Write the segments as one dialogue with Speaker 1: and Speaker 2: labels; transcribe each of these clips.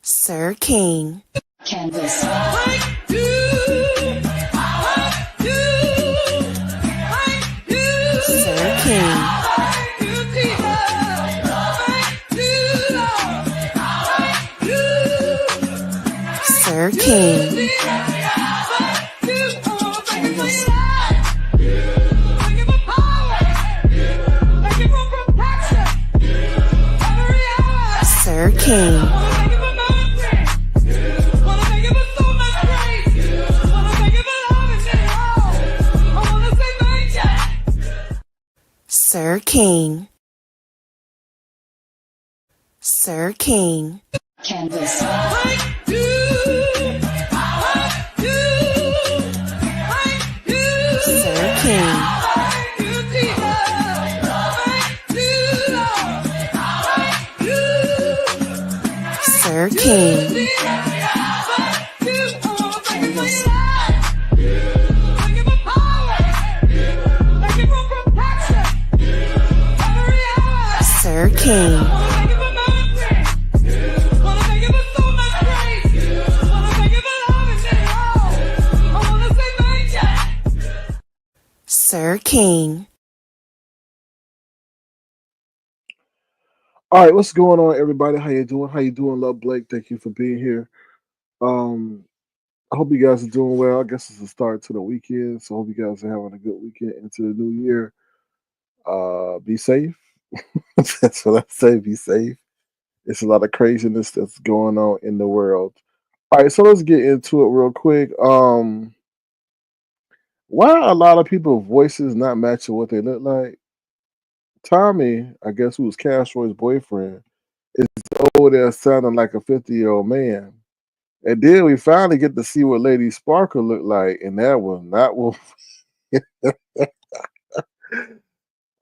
Speaker 1: Sir King.
Speaker 2: Canvas.
Speaker 1: Sir King. Sir King.
Speaker 2: Canvas.
Speaker 1: Sir King. Sir King. Sir King.
Speaker 2: Canvas.
Speaker 1: Sir King. Sir King.
Speaker 2: Canvas.
Speaker 1: Sir King. Sir King.
Speaker 3: All right, what's going on, everybody? How you doing? How you doing, Love Blake? Thank you for being here. I hope you guys are doing well. I guess it's the start to the weekend, so I hope you guys are having a good weekend into the new year. Be safe. That's what I say. Be safe. It's a lot of craziness that's going on in the world. All right, so let's get into it real quick. Why are a lot of people's voices not matching what they look like? Tommy, I guess, who was Castro's boyfriend, is over there sounding like a 50-year-old man. And then we finally get to see what Lady Sparkle looked like, and that was not what.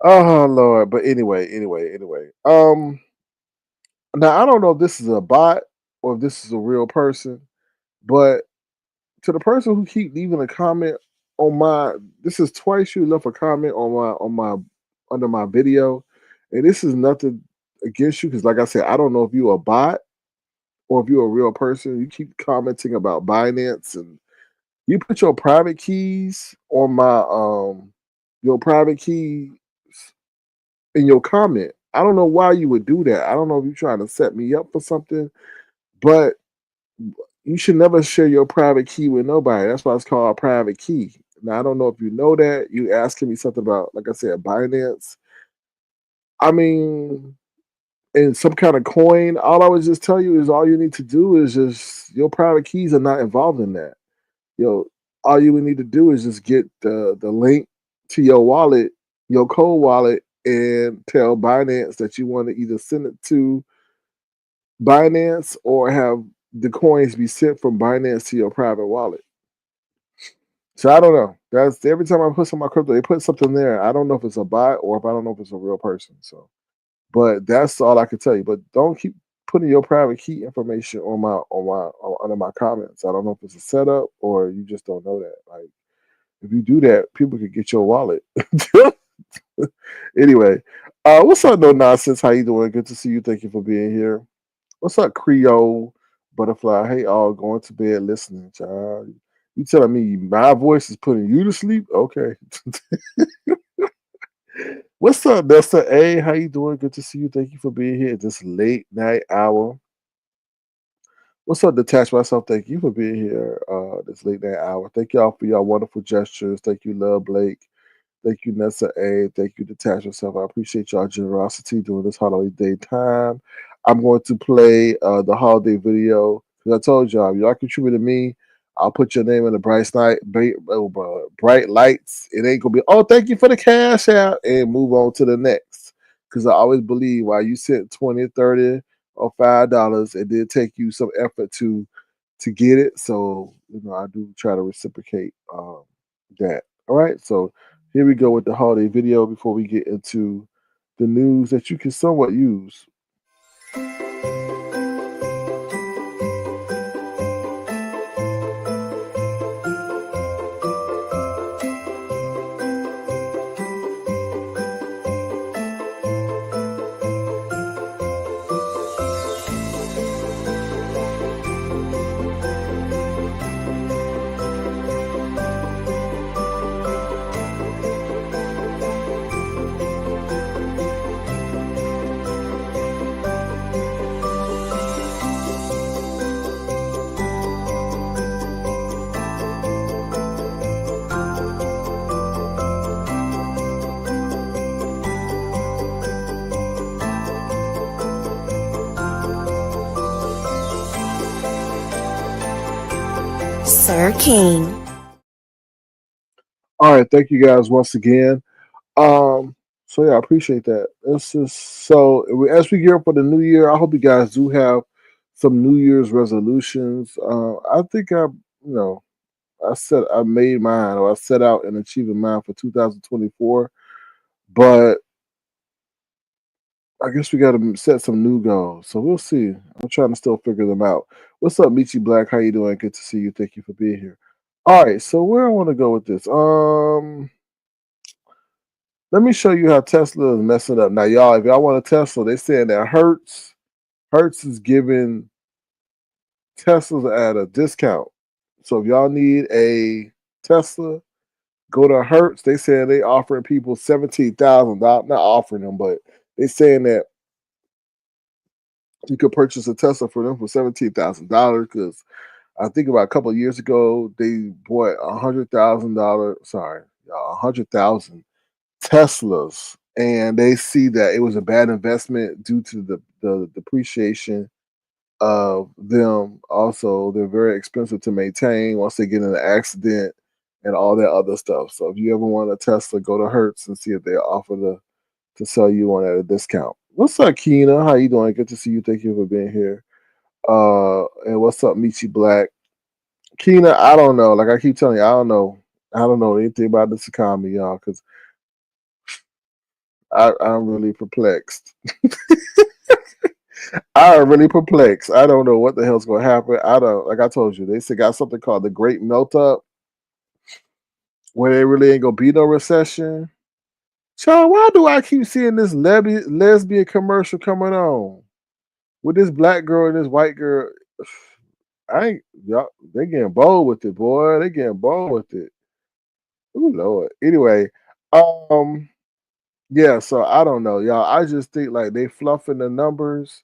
Speaker 3: Oh Lord! But anyway. Now I don't know if this is a bot or if this is a real person, but to the person who keep leaving a comment on my, this is twice you left a comment on my under my video, and this is nothing against you because, like I said, I don't know if you're a bot or if you're a real person. You keep commenting about Binance and you put your private keys on my your private keys in your comment. I don't know why you would do that. I don't know if you're trying to set me up for something, but you should never share your private key with nobody. That's why it's called a private key. Now I don't know if you know that. You asking me something about, like I said, Binance. I mean, in some kind of coin. All I would just tell you is all you need to do is just your private keys are not involved in that. All you would need to do is just get the link to your wallet, your cold wallet, and tell Binance that you want to either send it to Binance or have the coins be sent from Binance to your private wallet. So I don't know. That's every time I put some of my crypto, they put something there. I don't know if it's a bot or if I don't know if it's a real person. So, but that's all I can tell you. But don't keep putting your private key information under my comments. I don't know if it's a setup or you just don't know that. Like if you do that, people could get your wallet. Anyway, what's up, no nonsense? How you doing? Good to see you. Thank you for being here. What's up, Creole Butterfly? Hey, all going to bed listening, child. You telling me my voice is putting you to sleep? Okay. What's up, Desta? Hey, how you doing? Good to see you. Thank you for being here at this late night hour. What's up, Detach Myself? Thank you for being here this late night hour. Thank y'all for your wonderful gestures. Thank you, Love Blake. Thank you, Nessa A. Thank you, Detach Yourself. I appreciate y'all generosity during this holiday time. I'm going to play the holiday video because I told y'all, if y'all contribute to me, I'll put your name in the bright lights. It ain't gonna be, oh, thank you for the cash out, and move on to the next. Because I always believe while you sent 20, 30, or $5, it did take you some effort to get it. So I do try to reciprocate that. All right, so here we go with the holiday video before we get into the news that you can somewhat use.
Speaker 1: Sir King.
Speaker 3: All right, thank you guys once again. Um, so yeah, I appreciate that. This is so as we gear up for the new year, I hope you guys do have some New Year's resolutions. I think know, I made mine or I set out and achieved mine for 2024, but I guess we got to set some new goals. So we'll see. I'm trying to still figure them out. What's up, Michi Black? How you doing? Good to see you. Thank you for being here. All right, so where I want to go with this. Let me show you how Tesla is messing up. Now, y'all, if y'all want a Tesla, they saying that Hertz is giving Teslas at a discount. So if y'all need a Tesla, go to Hertz. They saying they offering people $17,000. Not offering them, but they saying that you could purchase a Tesla for them for $17,000 because I think about a couple of years ago they bought $100,000. Sorry, 100,000 Teslas, and they see that it was a bad investment due to the depreciation of them. Also, they're very expensive to maintain once they get in an accident and all that other stuff. So if you ever want a Tesla, go to Hertz and see if they offer to sell you one at a discount. What's up, Keena? How you doing? Good to see you. Thank you for being here. And what's up, Michi Black? Keena, I don't know. Like I keep telling you, I don't know. I don't know anything about this economy, y'all, because I'm really perplexed. I'm really perplexed. I don't know what the hell's going to happen. I don't, like I told you, they still got something called the Great Melt Up, where they really ain't going to be no recession. Child, why do I keep seeing this lesbian commercial coming on with this black girl and this white girl? I ain't y'all. They getting bold with it, boy. They getting bold with it. Oh Lord. Anyway, um, yeah. So I don't know, y'all. I just think like they fluffing the numbers,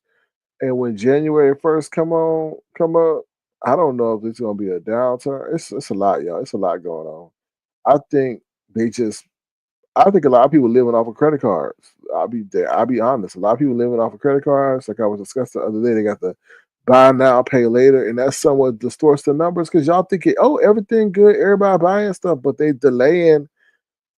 Speaker 3: and when January 1st come up, I don't know if it's gonna be a downturn. It's a lot, y'all. It's a lot going on. I think they just I think a lot of people living off of credit cards. I'll be there. I'll be honest. A lot of people living off of credit cards. Like I was discussing the other day, they got the buy now, pay later, and that somewhat distorts the numbers because y'all thinking, oh, everything good, everybody buying stuff, but they delaying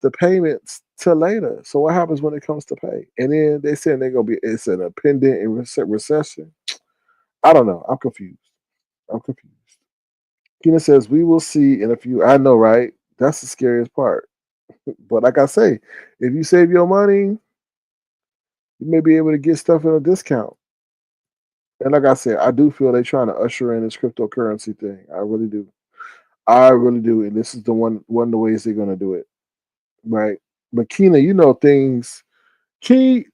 Speaker 3: the payments till later. So what happens when it comes to pay? And then they saying they're gonna be it's an impending recession. I don't know. I'm confused. I'm confused. Kina says we will see in a few. I know, right? That's the scariest part. But like I say, if you save your money, you may be able to get stuff at a discount. And like I said, I do feel they're trying to usher in this cryptocurrency thing. I really do. I really do. And this is the one of the ways they're gonna do it. Right. But Keena, you know key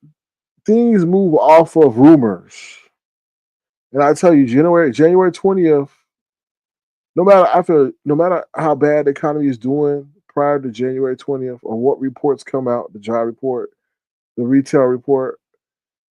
Speaker 3: things move off of rumors. And I tell you, January 20th, no matter how bad the economy is doing prior to January 20th or what reports come out, the job report, the retail report,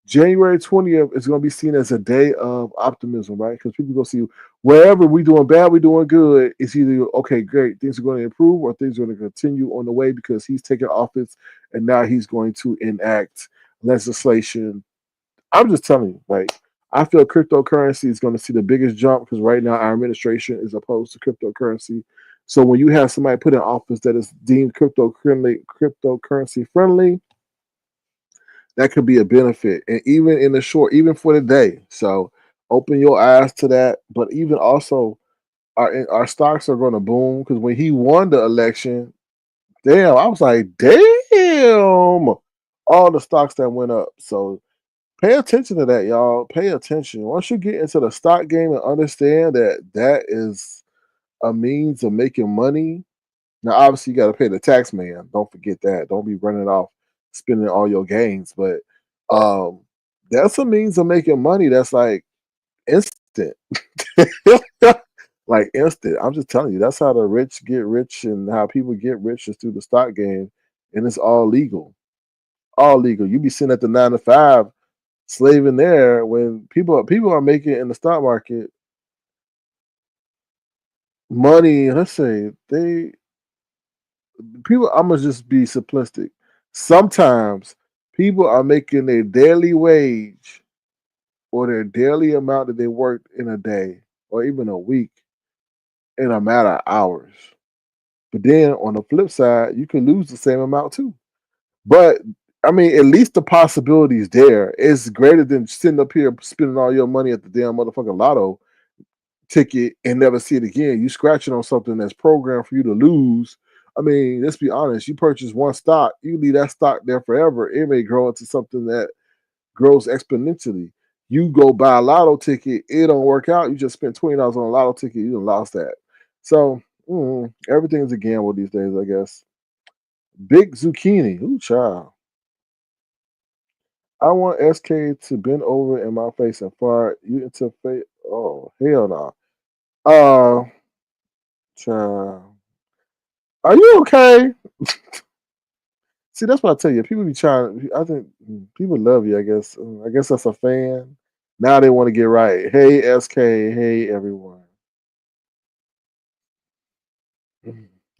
Speaker 3: January 20th is going to be seen as a day of optimism, right? Because people going to see wherever we doing bad, we doing good. It's either, okay, great, things are going to improve or things are going to continue on the way because he's taking office and now he's going to enact legislation. I'm just telling you, like, I feel cryptocurrency is going to see the biggest jump because right now our administration is opposed to cryptocurrency. So when you have somebody put in office that is deemed cryptocurrency friendly, that could be a benefit. And even in the short, even for the day. So open your eyes to that. But even also, our stocks are going to boom because when he won the election, damn, I was like, damn, all the stocks that went up. So pay attention to that, y'all. Pay attention. Once you get into the stock game and understand that that is a means of making money. Now, obviously, you got to pay the tax man. Don't forget that. Don't be running off spending all your gains. But um, that's a means of making money that's like instant. Like instant. I'm just telling you, that's how the rich get rich and how people get rich is through the stock game. And it's all legal. All legal. You be sitting at the 9 to 5 slaving there when people are making in the stock market money. Let's say they people I'm gonna just be simplistic. Sometimes people are making their daily wage or their daily amount that they worked in a day or even a week in a matter of hours. But then on the flip side, you can lose the same amount too. But I mean, at least the possibility is there. It's greater than sitting up here spending all your money at the damn motherfucking lotto ticket and never see it again. You scratching on something that's programmed for you to lose. I mean, let's be honest. You purchase one stock, you leave that stock there forever. It may grow into something that grows exponentially. You go buy a lotto ticket, it don't work out. You just spent $20 on a lotto ticket, you done lost that. So everything's a gamble these days, I guess. Big zucchini, ooh child. I want SK to bend over in my face and fart you into face. Oh hell no. Child. Are you okay? See, that's what I tell you. People be trying. I think people love you. I guess. I guess that's a fan. Now they want to get right. Hey SK. Hey everyone.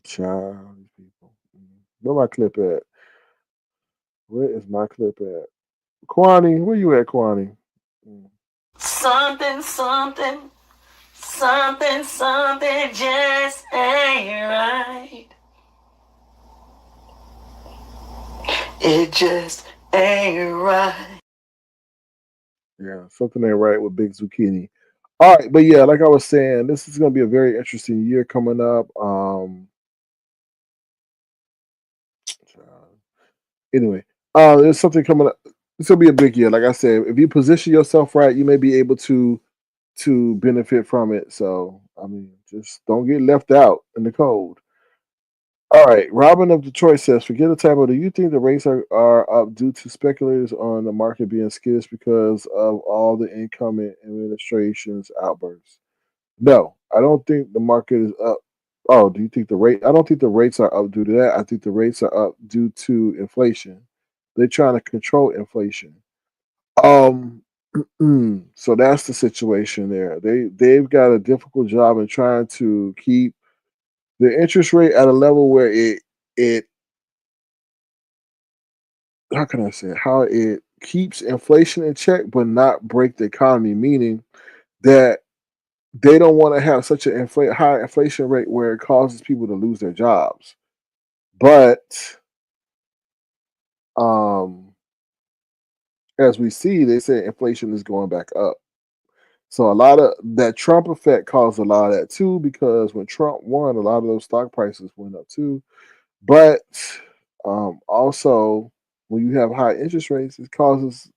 Speaker 3: Child, these people. Where my clip at? Where is my clip at? Kwani, where you at, Kwani?
Speaker 4: Something, something, something, something just ain't right. It just ain't right.
Speaker 3: Yeah, something ain't right with Big Zucchini. All right, but yeah, like I was saying, this is going to be a very interesting year coming up. Anyway, there's something coming up. It's gonna be a big year. Like I said, if you position yourself right, you may be able to benefit from it. So I mean, just don't get left out in the cold. All right, Robin of Detroit says, forget the typo. Do you think the rates are up due to speculators on the market being skittish because of all the incoming administration's outbursts? No, I don't think the market is up. Oh, do you think the rate? I don't think the rates are up due to that. I think the rates are up due to inflation. They're trying to control inflation. Um, so that's the situation there. They've got a difficult job in trying to keep the interest rate at a level where it how can I say it? How it keeps inflation in check but not break the economy, meaning that they don't want to have such an high inflation rate where it causes people to lose their jobs. But um, as we see, they say inflation is going back up. So a lot of that Trump effect caused a lot of that too, because when Trump won, a lot of those stock prices went up too. But also, when you have high interest rates, it causes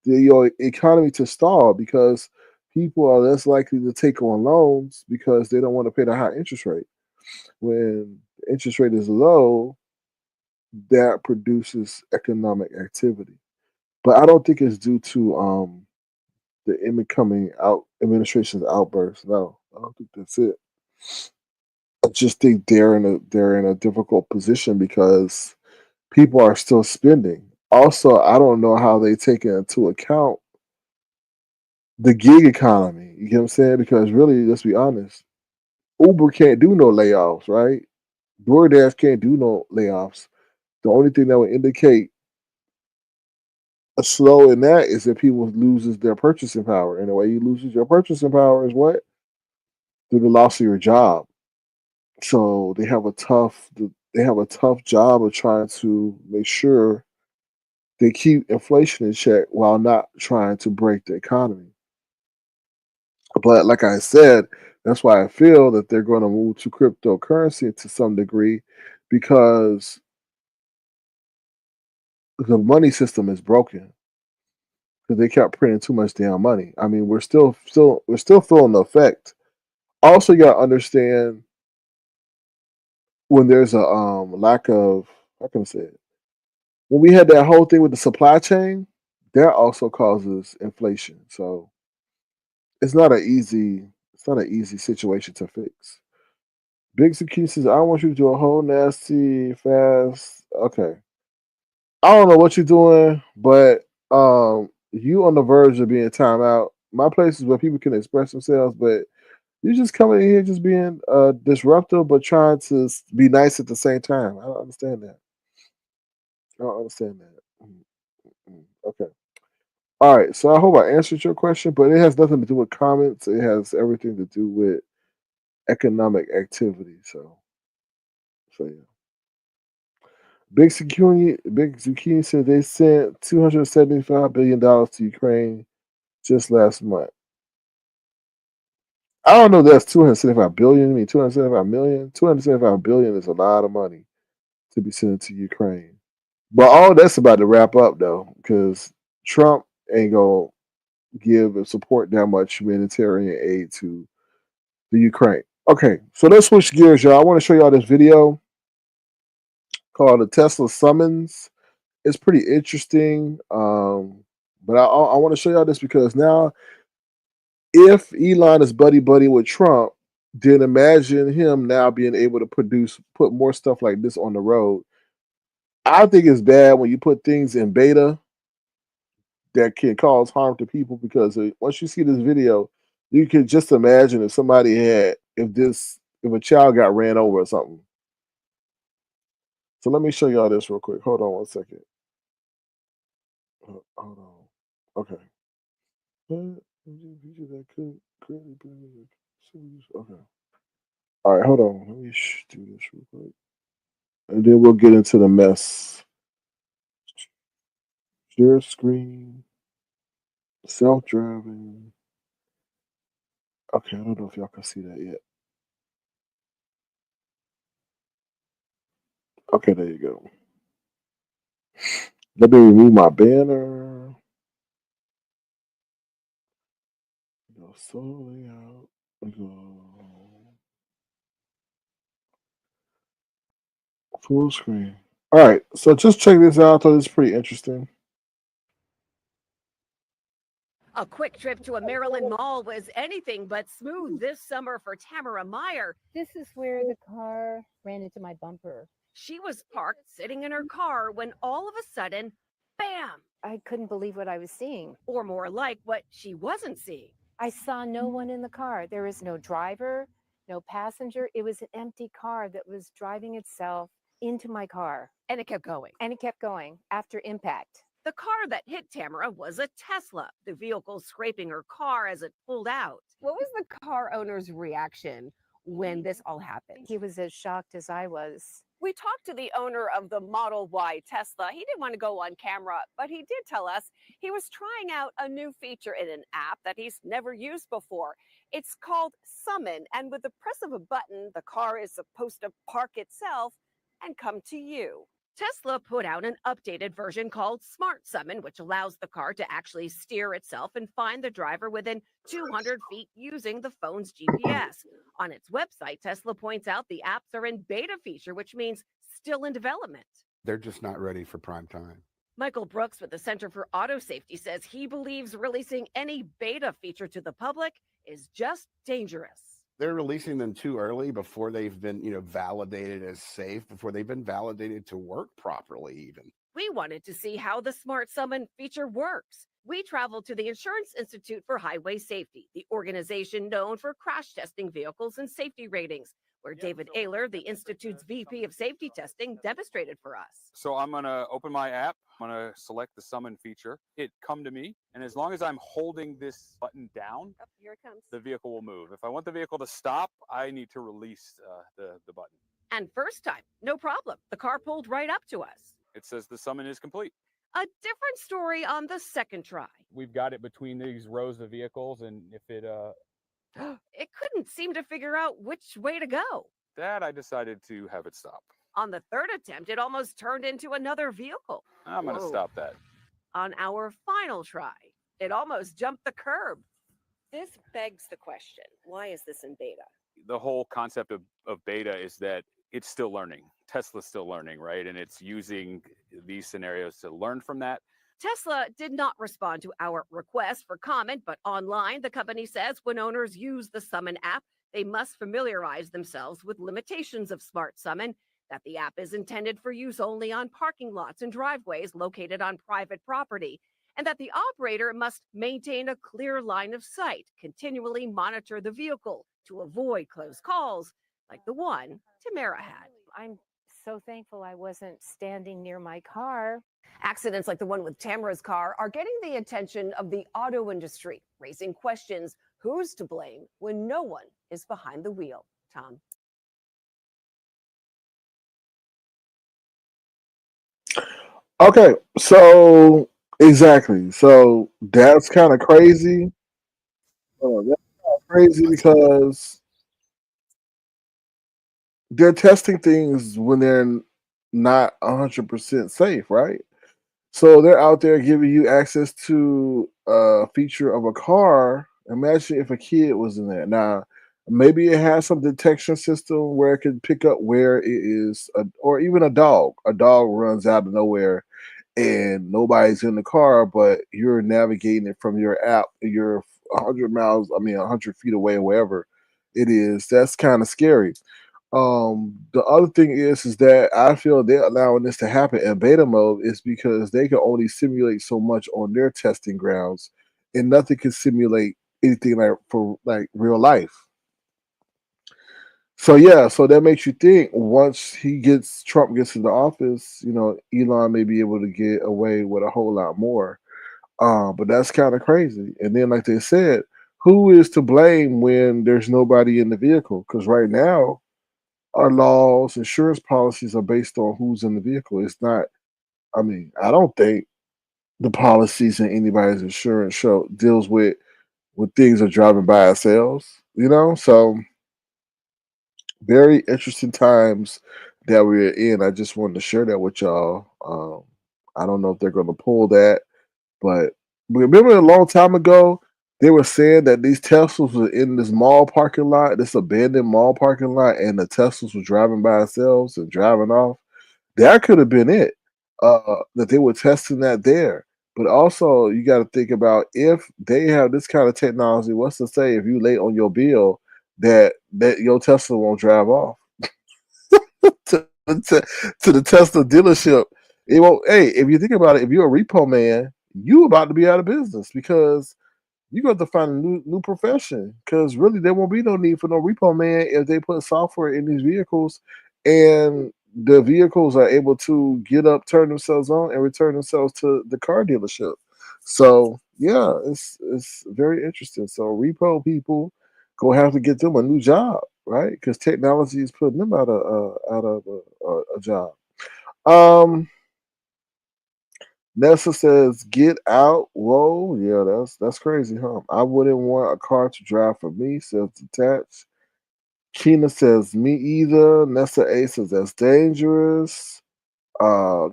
Speaker 3: your economy to stall because people are less likely to take on loans because they don't want to pay the high interest rate. When the interest rate is low, that produces economic activity. But I don't think it's due to the incoming out administration's outburst. No, I don't think that's it. I just think they're in a difficult position because people are still spending. Also, I don't know how they take into account the gig economy. You get what I'm saying? Because really, let's be honest, Uber can't do no layoffs, right? DoorDash can't do no layoffs. The only thing that would indicate a slow in that is that people loses their purchasing power. And the way you loses your purchasing power is what? Through the loss of your job. So they have a tough job of trying to make sure they keep inflation in check while not trying to break the economy. But like I said, that's why I feel that they're going to move to cryptocurrency to some degree because the money system is broken because they kept printing too much damn money. I mean, we're still feeling the effect. Also, you got to understand when there's a lack of, how can I say it? When we had that whole thing with the supply chain, that also causes inflation. So it's not an easy situation to fix. Big Zucchini says, I want you to do a whole nasty fast. Okay. I don't know what you're doing, but you on the verge of being time out. My place is where people can express themselves, but you just coming in here just being disruptive but trying to be nice at the same time. I don't understand that. I don't understand that. Okay. All right. So I hope I answered your question, but it has nothing to do with comments. It has everything to do with economic activity. So yeah. Big Zucchini said they sent $275 billion to Ukraine just last month. I don't know if that's 275 billion. I mean, 275 million. 275 billion is a lot of money to be sent to Ukraine. But all that's about to wrap up, though, because Trump ain't going to give and support that much humanitarian aid to the Ukraine. Okay, so let's switch gears, y'all. I want to show y'all this video called the Tesla Summons. It's pretty interesting. But I want to show y'all this because now, if Elon is buddy with Trump, then imagine him now being able to put more stuff like this on the road. I think it's bad when you put things in beta that can cause harm to people because once you see this video, you can just imagine if if a child got ran over or something. So let me show y'all this real quick. Hold on one second. Hold on. Okay. Okay. All right, hold on. Let me do this real quick. And then we'll get into the mess. Share screen. Self-driving. Okay, I don't know if y'all can see that yet. Okay, there you go. Let me remove my banner. Go slowly out. We go full screen. All right, so just check this out. I thought it's pretty interesting.
Speaker 5: A quick trip to a Maryland mall was anything but smooth this summer for Tamara Meyer.
Speaker 6: This is where the car ran into my bumper.
Speaker 5: She was parked sitting in her car when all of a sudden, bam!
Speaker 6: I couldn't believe what I was seeing.
Speaker 5: Or more like what she wasn't seeing.
Speaker 6: I saw no one in the car. There was no driver, no passenger. It was an empty car that was driving itself into my car.
Speaker 5: And it kept going.
Speaker 6: And it kept going after impact.
Speaker 5: The car that hit Tamara was a Tesla, the vehicle scraping her car as it pulled out. What was the car owner's reaction when this all happened?
Speaker 6: He was as shocked as I was.
Speaker 5: We talked to the owner of the Model Y Tesla. He didn't want to go on camera, but he did tell us he was trying out a new feature in an app that he's never used before. It's called Summon, and with the press of a button, the car is supposed to park itself and come to you. Tesla put out an updated version called Smart Summon, which allows the car to actually steer itself and find the driver within 200 feet using the phone's GPS. On its website, Tesla points out the apps are in beta feature, which means still in development.
Speaker 7: They're just not ready for prime time.
Speaker 5: Michael Brooks with the Center for Auto Safety says he believes releasing any beta feature to the public is just dangerous.
Speaker 7: They're releasing them too early before they've been, validated as safe, before they've been validated to work properly even.
Speaker 5: We wanted to see how the Smart Summon feature works. We traveled to the Insurance Institute for Highway Safety, the organization known for crash testing vehicles and safety ratings, where David Ayler, the Institute's VP of Safety Testing, demonstrated for us.
Speaker 8: So I'm going to open my app. I'm going to select the summon feature, hit come to me. And as long as I'm holding this button down,
Speaker 5: Here it comes.
Speaker 8: the vehicle will move. If I want the vehicle to stop, I need to release the button.
Speaker 5: And first time, no problem. The car pulled right up to us.
Speaker 8: It says the summon is complete.
Speaker 5: A different story on the second try.
Speaker 8: We've got it between these rows of vehicles, and if it
Speaker 5: It couldn't seem to figure out which way to go.
Speaker 8: that, I decided to have it stop.
Speaker 5: On the third attempt, it almost turned into another vehicle.
Speaker 8: I'm going to stop that.
Speaker 5: On our final try, it almost jumped the curb. This begs the question, why is this in beta?
Speaker 8: The whole concept of beta is that it's still learning. Tesla's still learning, right? And it's using these scenarios to learn from that.
Speaker 5: Tesla did not respond to our request for comment, but online, the company says when owners use the Summon app, they must familiarize themselves with limitations of Smart Summon, that the app is intended for use only on parking lots and driveways located on private property, and that the operator must maintain a clear line of sight, continually monitor the vehicle to avoid close calls like the one Tamara had.
Speaker 6: I'm so thankful I wasn't standing near my car.
Speaker 5: Accidents like the one with Tamara's car are getting the attention of the auto industry, raising questions who's to blame when no one is behind the wheel. Tom.
Speaker 3: Okay, so exactly. So that's kind of crazy. That's crazy because they're testing things when they're not 100% safe, right? So they're out there giving you access to a feature of a car. Imagine if a kid was in there. Now, maybe it has some detection system where it can pick up where it is, or even a dog. A dog runs out of nowhere and nobody's in the car, but you're navigating it from your app. You're 100 miles, I mean, 100 feet away, wherever it is. That's kind of scary. The other thing is that I feel they're allowing this to happen in beta mode is because they can only simulate so much on their testing grounds, and nothing can simulate anything like for like real life. So yeah, so that makes you think once Trump gets into office, Elon may be able to get away with a whole lot more. But that's kind of crazy. And then, like they said, who is to blame when there's nobody in the vehicle? Because right now our laws, insurance policies are based on who's in the vehicle. It's not. I mean, I don't think the policies in anybody's insurance show deals with when things are driving by ourselves. So very interesting times that we're in. I just wanted to share that with y'all. I don't know if they're going to pull that, but remember a long time ago, they were saying that these Teslas were in this mall parking lot, this abandoned mall parking lot, and the Teslas were driving by themselves and driving off. That could have been it. That they were testing that there. But also, you got to think about if they have this kind of technology. What's to say if you late on your bill that your Tesla won't drive off to, to the Tesla dealership? It won't. Hey, if you think about it, if you're a repo man, you about to be out of business because you got to find a new profession because really there won't be no need for no repo man if they put software in these vehicles and the vehicles are able to get up, turn themselves on, and return themselves to the car dealership. So yeah, it's very interesting. So repo people go have to get them a new job, right? Because technology is putting them out of a job. Um, Nessa says, "Get out." Whoa, yeah, that's crazy, huh? I wouldn't want a car to drive for me. Says detached. Keena says, "Me either." Nessa A says, "That's dangerous."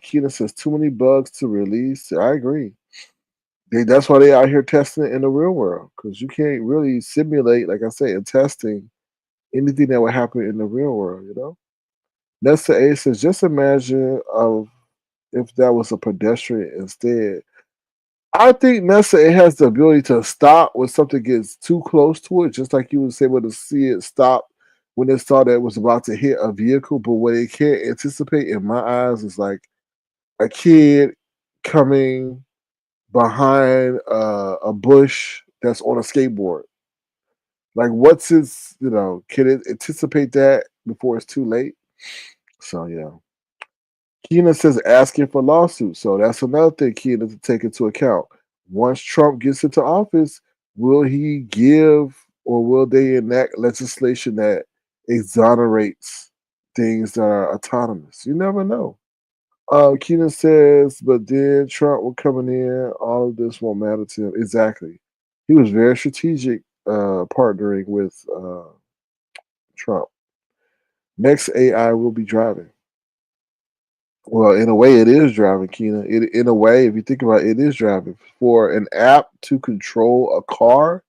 Speaker 3: Keena says, "Too many bugs to release." I agree. That's why they out here testing it in the real world because you can't really simulate, like I say, in testing anything that would happen in the real world. Nessa A says, "Just imagine of if that was a pedestrian instead." I think Nessa it has the ability to stop when something gets too close to it, just like you was able to see it stop when it saw that it was about to hit a vehicle. But what it can't anticipate, in my eyes, is like a kid coming behind a bush that's on a skateboard. Like, what's can it anticipate that before it's too late? So yeah. Keena says asking for lawsuits. So that's another thing Keena to take into account. Once Trump gets into office, will he give or will they enact legislation that exonerates things that are autonomous? You never know. Keena says, but then Trump will coming in, all of this won't matter to him. Exactly. He was very strategic partnering with Trump. Next AI will be driving. Well, in a way, it is driving, Keena. In a way, if you think about it, it is driving. For an app to control a car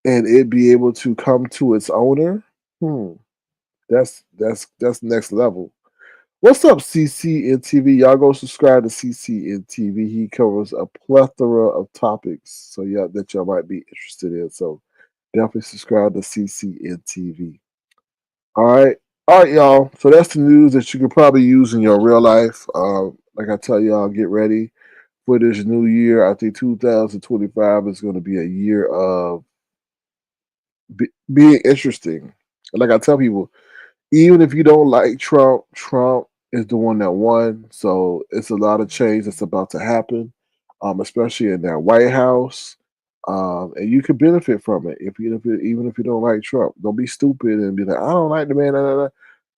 Speaker 3: and it be able to come to its owner, that's next level. What's up, CCNTV? Y'all go subscribe to CCNTV. He covers a plethora of topics, so yeah, that y'all might be interested in. So definitely subscribe to CCNTV. All right. All right, y'all. So that's the news that you could probably use in your real life. Like I tell y'all, get ready for this new year. I think 2025 is going to be a year of being interesting. Like I tell people, even if you don't like Trump, Trump is the one that won. So it's a lot of change that's about to happen, especially in that White House. And you could benefit from it even if you don't like Trump. Don't be stupid and be like, I don't like the man. Da, da, da.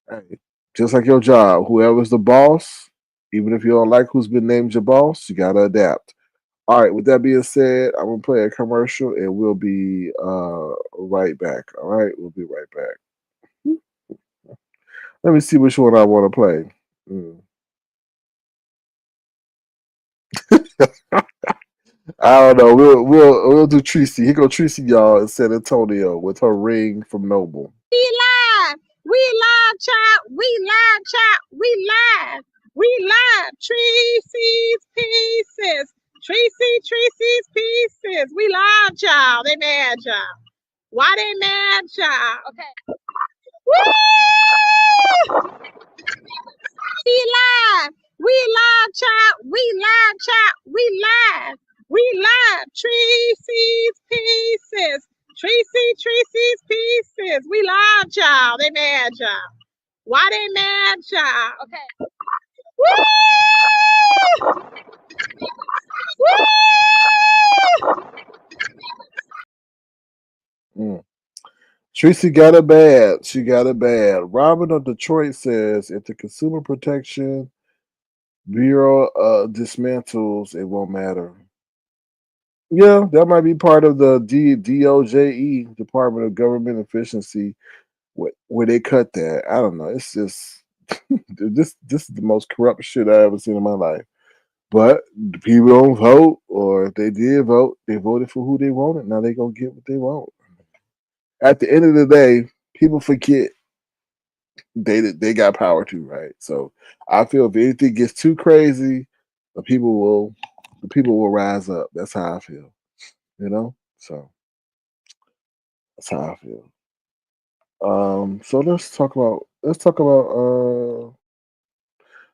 Speaker 3: Hey, just like your job, whoever's the boss, even if you don't like who's been named your boss, you gotta adapt. All right. With that being said, I'm gonna play a commercial and we'll be right back. All right, we'll be right back. Let me see which one I want to play. I don't know. We'll do Tracy. Here go Tracy, y'all, in San Antonio with her ring from Noble.
Speaker 9: live. We live, child. We live, child. We live. We live. Tracy's Pieces. Tracy's Pieces. We live, child. They mad, child. Why they mad, child? Okay. Woo! We live. We live, child. We live, child. We live. We live. Tracy's Pieces. Tracy's Pieces. We live, child. They mad, child. Why they mad, child? Okay. Woo! Woo!
Speaker 3: Tracy got it bad. She got it bad. Robin of Detroit says if the Consumer Protection Bureau dismantles, it won't matter. Yeah, that might be part of the DOJE, Department of Government Efficiency, where they cut that. I don't know. It's just this is the most corrupt shit I ever seen in my life. But the people don't vote, or if they did vote, they voted for who they wanted. Now they gonna get what they want. At the end of the day, people forget they got power too, right? So I feel if anything gets too crazy, the people will rise up. That's how I feel. You know? So that's how I feel. So let's talk about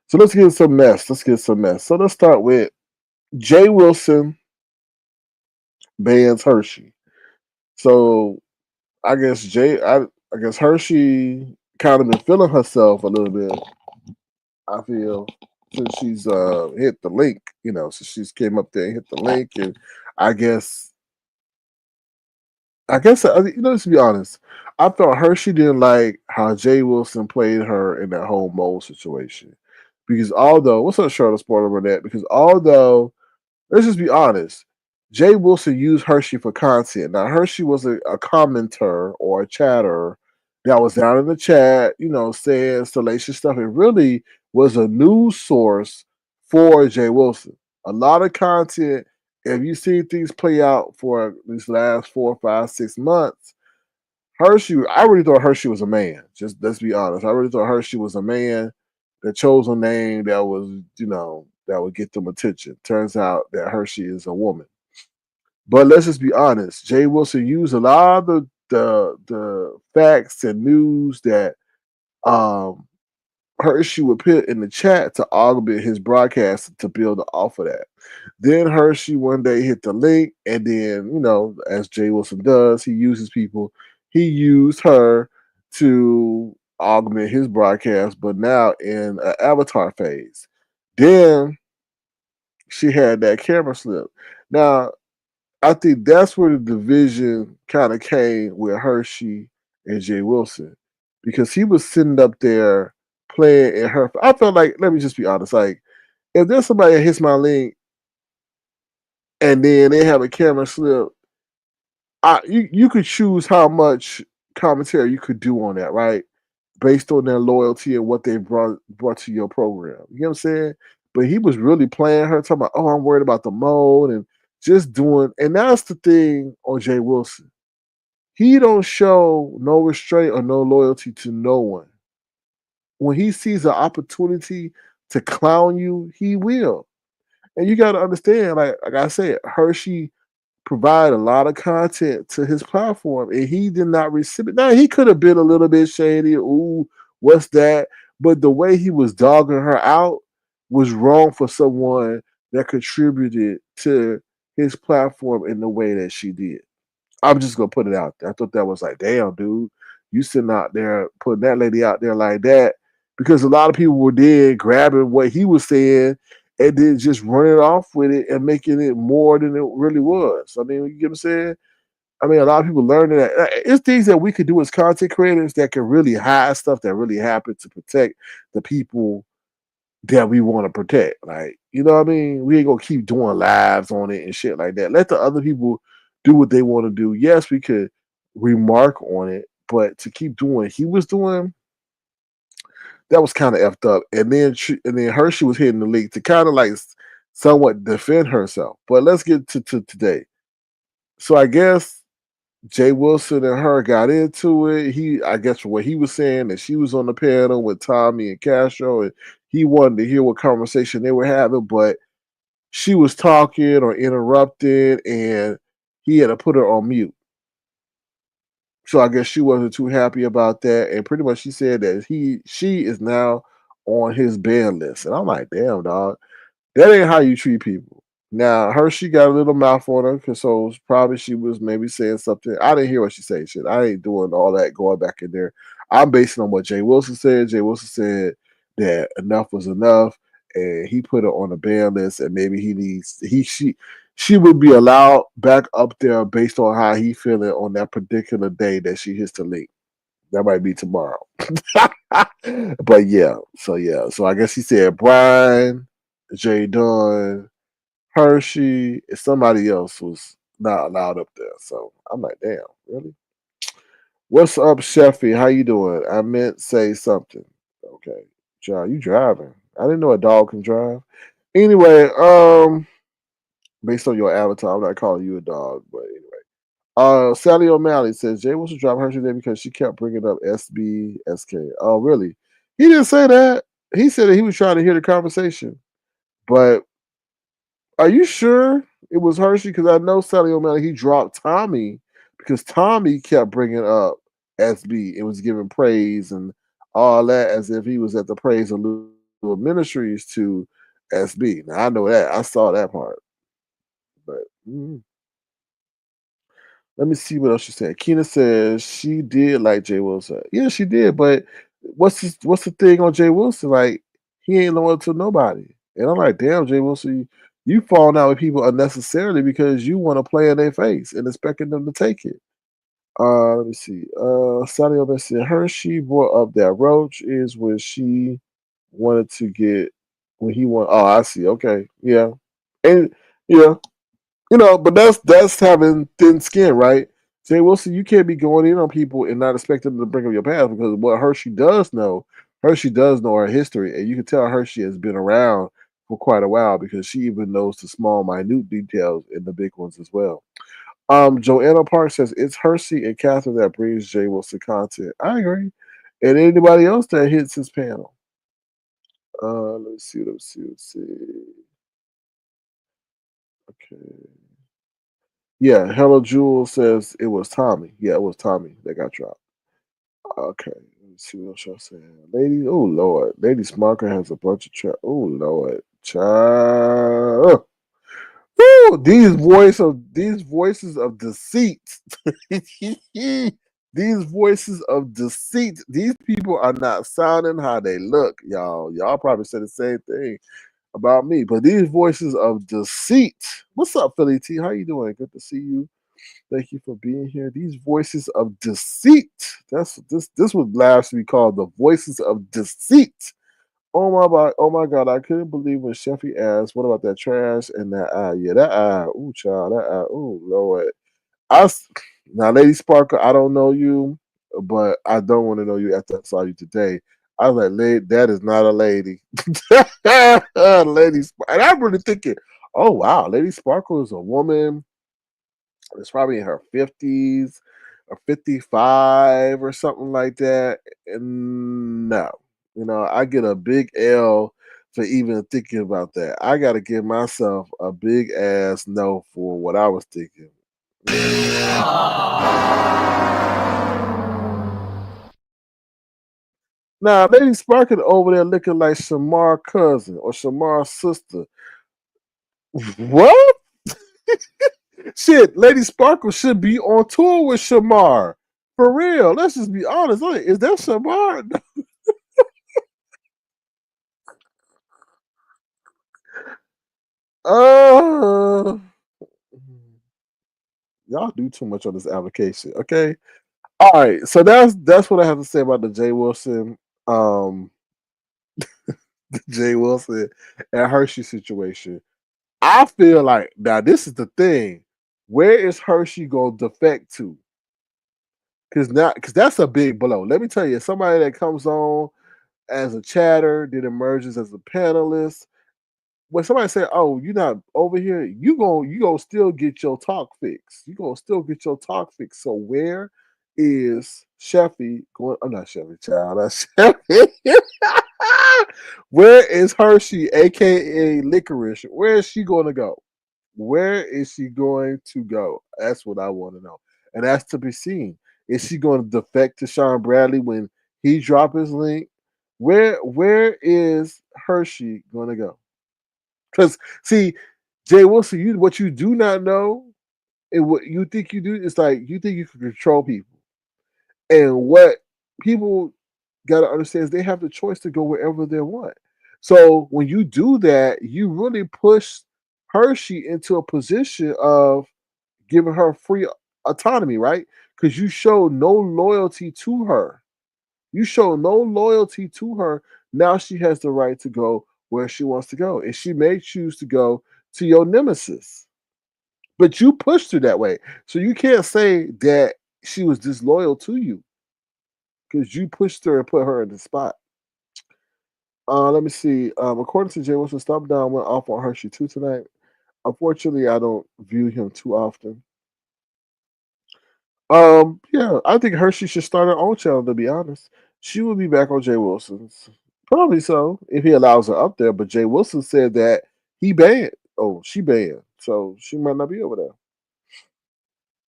Speaker 3: so let's get some mess. Let's get some mess. So let's start with Jay Wilson bans Hershey. So I guess Hershey kind of been feeling herself a little bit. I feel since she's hit the link, so she's came up there and hit the link, and I guess let's be honest. I thought Hershey didn't like how Jay Wilson played her in that whole mole situation. Because although, what's up, Charlotte Spoiler Burnett? Because although, let's just be honest, Jay Wilson used Hershey for content. Now, Hershey was a commenter or a chatter that was down in the chat, saying salacious stuff. It really was a news source for Jay Wilson. A lot of content. If you see things play out for these last 4, 5, 6 months, I really thought Hershey was a man. Just let's be honest. I really thought Hershey was a man that chose a name that was, that would get them attention. Turns out that Hershey is a woman. But let's just be honest. Jay Wilson used a lot of the facts and news that Hershey would put in the chat to augment his broadcast to build off of that. Then Hershey one day hit the link, and then, as Jay Wilson does, he uses people. He used her to augment his broadcast, but now in an avatar phase. Then she had that camera slip. Now, I think that's where the division kind of came with Hershey and Jay Wilson, because he was sitting up there playing in her. I felt like, let me just be honest, like if there's somebody that hits my link and then they have a camera slip, you could choose how much commentary you could do on that, right? Based on their loyalty and what they brought to your program. You know what I'm saying? But he was really playing her, talking about, oh, I'm worried about the mode and just doing, and that's the thing on Jay Wilson. He don't show no restraint or no loyalty to no one. When he sees an opportunity to clown you, he will. And you got to understand, like I said, Hershey provide a lot of content to his platform, and he did not receive it. Now he could have been a little bit shady. Ooh, what's that? But the way he was dogging her out was wrong for someone that contributed to his platform in the way that she did. I'm just gonna put it out there. I thought that was like, damn, dude, you sitting out there putting that lady out there like that, because a lot of people were there grabbing what he was saying and then just running off with it and making it more than it really was. I mean, you get what I'm saying? I mean, a lot of people learning that it's things that we could do as content creators that can really hide stuff that really happened to protect the people that we want to protect. Like, you know what I mean? We ain't gonna keep doing lives on it and shit like that. Let the other people do what they want to do. Yes, we could remark on it, but to keep doing what he was doing, that was kind of effed up. And then Hershey was hitting the league to kind of like somewhat defend herself. But let's get to today. So I guess Jay Wilson and her got into it. I guess from what he was saying, that she was on the panel with Tommy and Castro, and he wanted to hear what conversation they were having, but she was talking or interrupted, and he had to put her on mute. So I guess she wasn't too happy about that, and pretty much she said that she is now on his ban list, and I'm like, damn, dog. That ain't how you treat people. Now, Hershey got a little mouth on her, because so probably she was maybe saying something. I didn't hear what she said. Shit, I ain't doing all that going back in there. I'm basing on what Jay Wilson said. Jay Wilson said that enough was enough, and he put her on a ban list, and maybe she would be allowed back up there based on how he feeling on that particular day that she hits the link. That might be tomorrow. But yeah, so I guess he said Brian, Jay Dunn, Hershey, and somebody else was not allowed up there. So I'm like, damn, really? What's up, Sheffy? How you doing? I meant say something. Okay, John, you driving? I didn't know a dog can drive. Anyway, based on your avatar, I'm not calling you a dog, but anyway. Sally O'Malley says Jay wants to drop Hershey there because she kept bringing up SBSK. Oh, really? He didn't say that. He said that he was trying to hear the conversation. But are you sure it was Hershey? Because I know Sally O'Malley, he dropped Tommy because Tommy kept bringing up SB and was giving praise and all that as if he was at the praise of Little Ministries to SB. Now, I know that. I saw that part. But let me see what else she said. Keena says she did like Jay Wilson. Yeah, she did. But what's the thing on Jay Wilson? Like, he ain't loyal to nobody. And I'm like, damn, Jay Wilson, you falling out with people unnecessarily because you want to play in their face and expecting them to take it. Let me see. Sally O'Malley said Hershey brought up that Roach is when she wanted to get when he want. Oh, I see. Okay, yeah, and yeah, but that's having thin skin, right? Jay Wilson, you can't be going in on people and not expecting them to bring up your past because what Hershey does know her history, and you can tell Hershey has been around for quite a while because she even knows the small, minute details in the big ones as well. Joanna Park says it's Hershey and Catherine that brings Jay Wilson content. I agree, and anybody else that hits his panel. Let's see. Okay. Yeah, Hello Jewel says it was Tommy. Yeah, it was Tommy that got dropped. Okay, let's see what else y'all saying. Lady, oh Lord, Lady Smarker has a bunch of trap. Oh Lord, child. Ooh, these voices of deceit. These voices of deceit. These people are not sounding how they look, y'all. Y'all probably said the same thing about me, but these voices of deceit. What's up, Philly T? How you doing? Good to see you. Thank you for being here. These voices of deceit. This would last to be called the voices of deceit. Oh my god, I couldn't believe when Sheffy asked, what about that trash and that eye? Yeah, that eye. Ooh, child, that eye. Ooh, Lord. Now, Lady Sparkle, I don't know you, but I don't want to know you after I saw you today. I was like, that is not a lady. Lady Sparkle. And I'm really thinking, oh wow, Lady Sparkle is a woman. It's probably in her 50s or 55 or something like that. And no, I get a big L for even thinking about that. I got to give myself a big ass no for what I was thinking. Now, Lady Sparkle over there looking like Shamar's cousin or Shamar's sister. What? Shit, Lady Sparkle should be on tour with Shamar. For real. Let's just be honest. Is that Shamar? Uh, y'all do too much on this application. Okay. All right. So that's what I have to say about the Jay Wilson, um, the Jay Wilson and Hershey situation. I feel like now this is the thing. Where is Hershey gonna defect to? Because that's a big blow. Let me tell you, somebody that comes on as a chatter, then emerges as a panelist. When somebody say, "Oh, you're not over here," you gonna still get your talk fix. You gonna still get your talk fix. So where is Sheffy going? I'm not Sheffy, child. That's Sheffy. Where is Hershey, aka Licorice? Where is she going to go? Where is she going to go? That's what I want to know, and that's to be seen. Is she going to defect to Sean Bradley when he drop his link? Where is Hershey going to go? Because see, Jay Wilson, what you do not know and what you think you do is like you think you can control people, and what people got to understand is they have the choice to go wherever they want. So when you do that, you really push Hershey into a position of giving her free autonomy, right? Because you show no loyalty to her. You show no loyalty to her. Now she has the right to go where she wants to go. And she may choose to go to your nemesis. But you pushed her that way. So you can't say that she was disloyal to you because you pushed her and put her in the spot. Let me see. According to Jay Wilson, Stop Down went off on Hershey too tonight. Unfortunately, I don't view him too often. Yeah, I think Hershey should start her own channel. To be honest, she will be back on Jay Wilson's. Probably so if he allows her up there. But Jay Wilson said that he banned. Oh, she banned, so she might not be over there.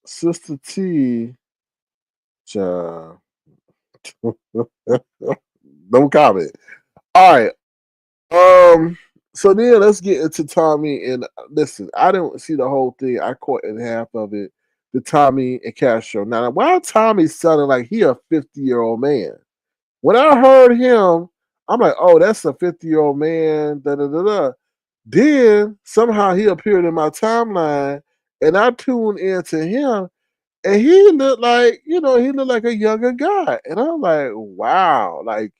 Speaker 3: Sister T, child. No comment. All right. So then let's get into Tommy and listen. I didn't see the whole thing. I caught in half of it. The Tommy and Castro. Now, why Tommy sounding like he a 50-year-old man? When I heard him, I'm like, oh, that's a 50-year-old man. Da da da da. Then somehow he appeared in my timeline, and I tuned into him, and he looked like he looked like a younger guy, and I'm like, wow, like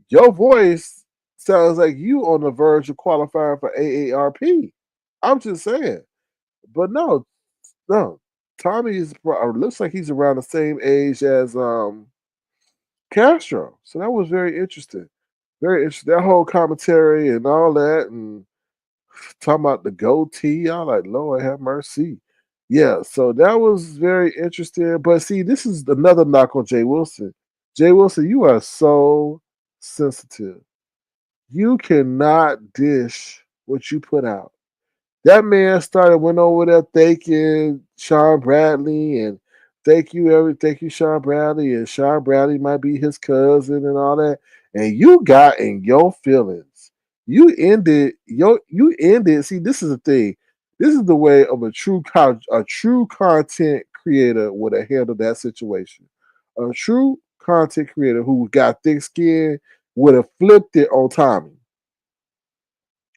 Speaker 3: your voice sounds like you on the verge of qualifying for AARP. I'm just saying. But no, no. Tommy looks like he's around the same age as Castro. So that was very interesting. Very interesting. That whole commentary and all that and talking about the goatee. I'm like, Lord have mercy. Yeah, so that was very interesting. But see, this is another knock on Jay Wilson. Jay Wilson, you are so sensitive. You cannot dish what you put out. That man went over there thanking Sean Bradley and thank you, Sean Bradley, and Sean Bradley might be his cousin and all that. And you got in your feelings. You ended. See, this is the thing. This is the way of a true content creator would have handled that situation. A true content creator who got thick skin would have flipped it on Tommy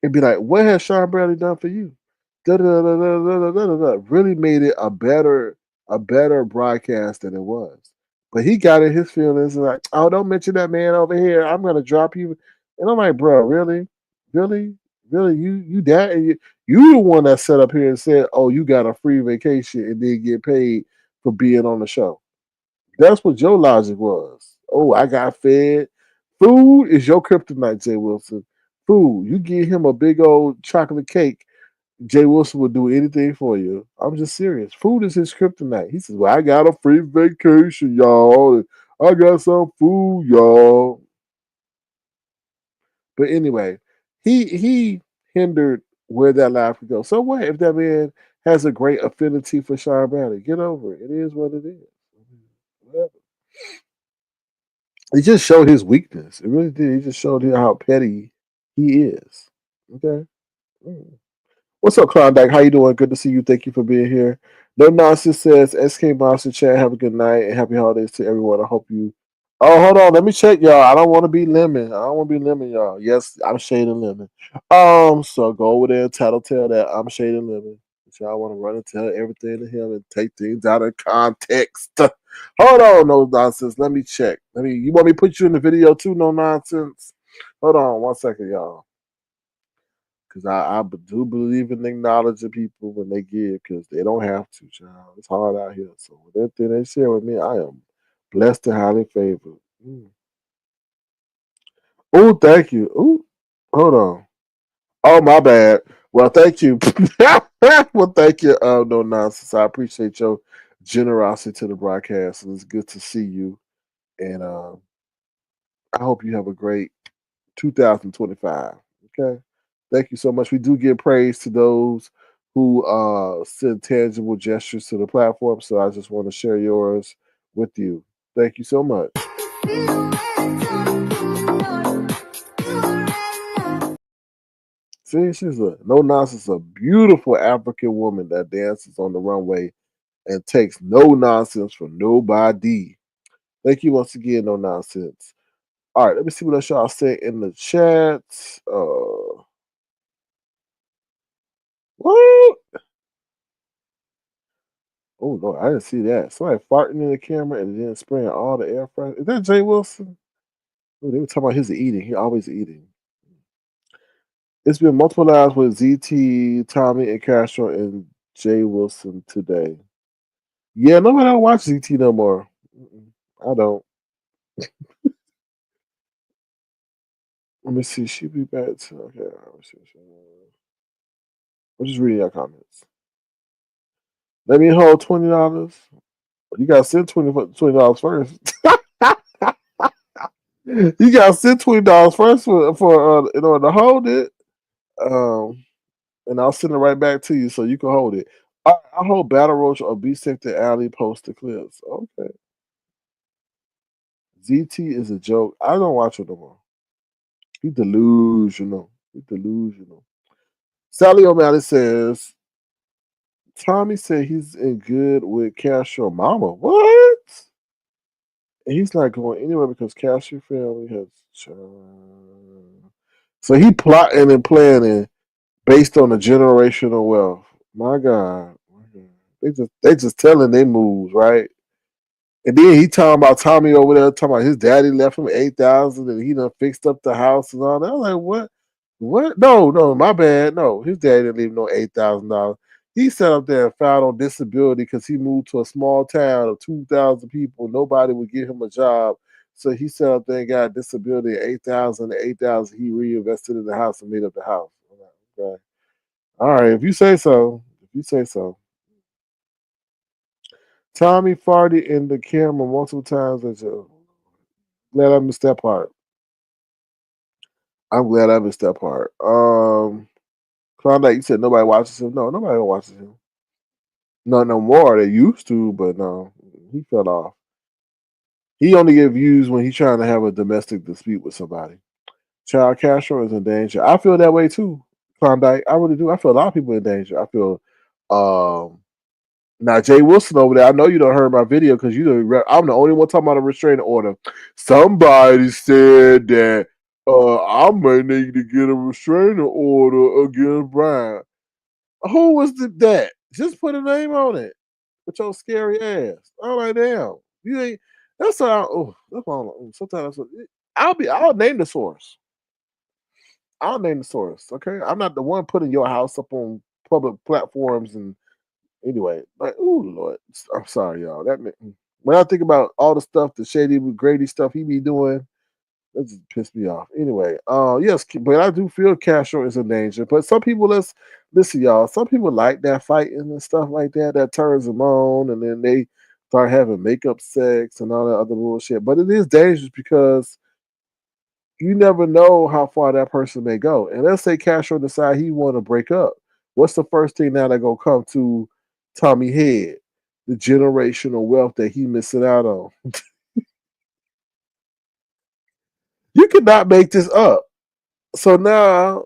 Speaker 3: and be like, "What has Sean Bradley done for you?" Da, da, da, da, da, da, da, da. Really made it a better broadcast than it was. But he got in his feelings and like, "Oh, don't mention that man over here. I'm gonna drop you." And I'm like, "Bro, really, really, really? You that? And you the one that set up here and said, 'Oh, you got a free vacation and then get paid for being on the show.'" That's what your logic was. Oh, I got fed. Food is your kryptonite, Jay Wilson. Food. You give him a big old chocolate cake, Jay Wilson will do anything for you. I'm just serious. Food is his kryptonite. He says, "Well, I got a free vacation, y'all. I got some food, y'all." But anyway, he hindered where that life could go. So what if that man has a great affinity for Sean Bradley? Get over it. It is what it is. Whatever. It just showed his weakness. It really did. He just showed you how petty he is. Okay. Mm. What's up, Klondike? How you doing? Good to see you. Thank you for being here. No Nonsense says, SK Monster Chat, have a good night and happy holidays to everyone. I hope you Oh, hold on. Let me check, y'all. I don't want to be lemon. I don't want to be lemon, y'all. Yes, I'm shading lemon. So go over there and tattletale that I'm shading lemon. But y'all want to run and tell everything to him and take things out of context. Hold on, no nonsense. Let me check. You want me to put you in the video too? No nonsense. Hold on 1 second, y'all. Because I do believe in acknowledging people when they give, because they don't have to, child. It's hard out here. So with everything they share with me, I am blessed and highly favored. Oh, thank you. Oh, hold on. Oh, my bad. Well, thank you. Well, thank you. No nonsense. I appreciate your generosity to the broadcast. And it's good to see you. And I hope you have a great 2025. Okay. Thank you so much. We do give praise to those who send tangible gestures to the platform. So I just want to share yours with you. Thank you so much. See, she's a no nonsense, a beautiful African woman that dances on the runway and takes no nonsense from nobody. Thank you once again, no nonsense. All right, let me see what else y'all say in the chat. What? Oh Lord, I didn't see that. Somebody farting in the camera and then spraying all the air fresheners. Is that Jay Wilson? Oh, they were talking about his eating. He always eating. It's been multiple lives with ZT, Tommy, and Castro and Jay Wilson today. Yeah, nobody don't watch ZT no more. I don't. Let me see. She'll be back. Okay. I'm just reading your comments. Let me hold $20. You got to send $20 first. You got to send $20 first for in order to hold it. And I'll send it right back to you so you can hold it. I hold Battle Roach or Be Safe to Alley poster clips. Okay. ZT is a joke. I don't watch it no more. He delusional. Sally O'Malley says, Tommy said he's in good with Castro Mama. What? And he's not going anywhere because Castro family has. So he plotting and planning based on the generational wealth. My God. They just telling they moves, right? And then he talking about Tommy over there, talking about his daddy left him 8,000 and he done fixed up the house and all that. I was like, what? What? No, my bad. No, his daddy didn't leave no $8,000. He sat up there and filed on disability because he moved to a small town of 2,000 people. Nobody would give him a job. So he sat up there and got disability at 8,000. The 8,000 he reinvested in the house and made up the house. I'm like, okay. All right, if you say so. Tommy farted in the camera multiple times. Glad I missed that part. I'm glad I missed that part. Klondike, you said nobody watches him. No, nobody watches him. No more. They used to, but no, he fell off. He only get views when he's trying to have a domestic dispute with somebody. Child Castro is in danger. I feel that way too, Klondike. I really do. I feel a lot of people in danger. I feel now, Jay Wilson over there, I know you don't heard my video because I'm the only one talking about a restraining order. Somebody said that I may need to get a restraining order against Brian. Who was that? Just put a name on it with your scary ass. I'm like, damn, you ain't. That's how. That's all. Sometimes I'll name the source. I'll name the source. Okay, I'm not the one putting your house up on public platforms and anyway, like, oh Lord, I'm sorry, y'all. When I think about all the stuff, the shady Grady stuff he be doing, that just pissed me off. Anyway, yes, but I do feel Castro is in danger. But some people, listen, y'all. Some people like that fighting and stuff like that. That turns them on, and then they start having makeup sex and all that other bullshit. But it is dangerous because you never know how far that person may go. And let's say Castro decide he want to break up. What's the first thing now that gonna come to Tommy head? The generational wealth that he missing out on. You cannot make this up. So now,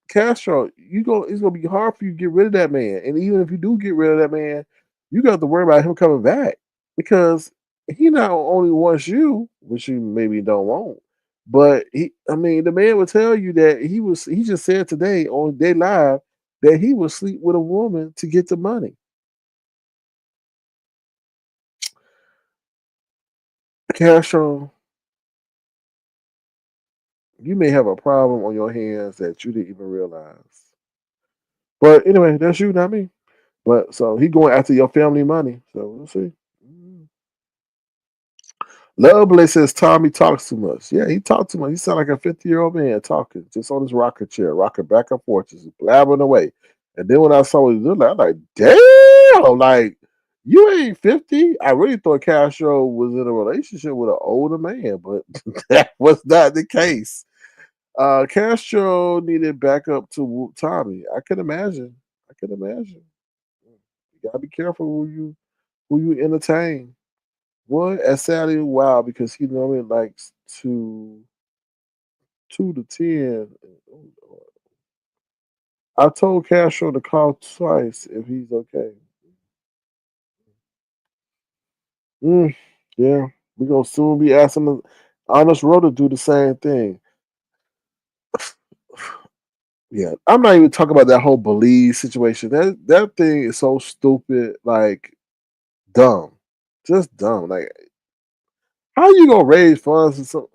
Speaker 3: Castro, it's gonna be hard for you to get rid of that man. And even if you do get rid of that man, you got to worry about him coming back because he not only wants you, which you maybe don't want, but I mean, the man would tell you that he just said today on Day Live that he would sleep with a woman to get the money. Castro, you may have a problem on your hands that you didn't even realize. But anyway, that's you, not me. But so he going after your family money. So we'll see. Lovely says Tommy talks too much. Yeah, he talked too much. He sound like a 50-year-old man talking, just on his rocker chair, rocking back and forth, just blabbering away. And then when I saw what he did, I'm like, damn, like you ain't 50. I really thought Castro was in a relationship with an older man, but that was not the case. Castro needed backup to whoop Tommy. I can imagine. I can imagine. You gotta be careful who you entertain. What? At Sally, wow, because he normally likes to 2 to 10. Oh, Lord. I told Castro to call twice if he's okay. Yeah, we're gonna soon be asking Honest Road to do the same thing. Yeah, I'm not even talking about that whole Belize situation. That thing is so stupid, like dumb, just dumb. Like, how you gonna raise funds and so?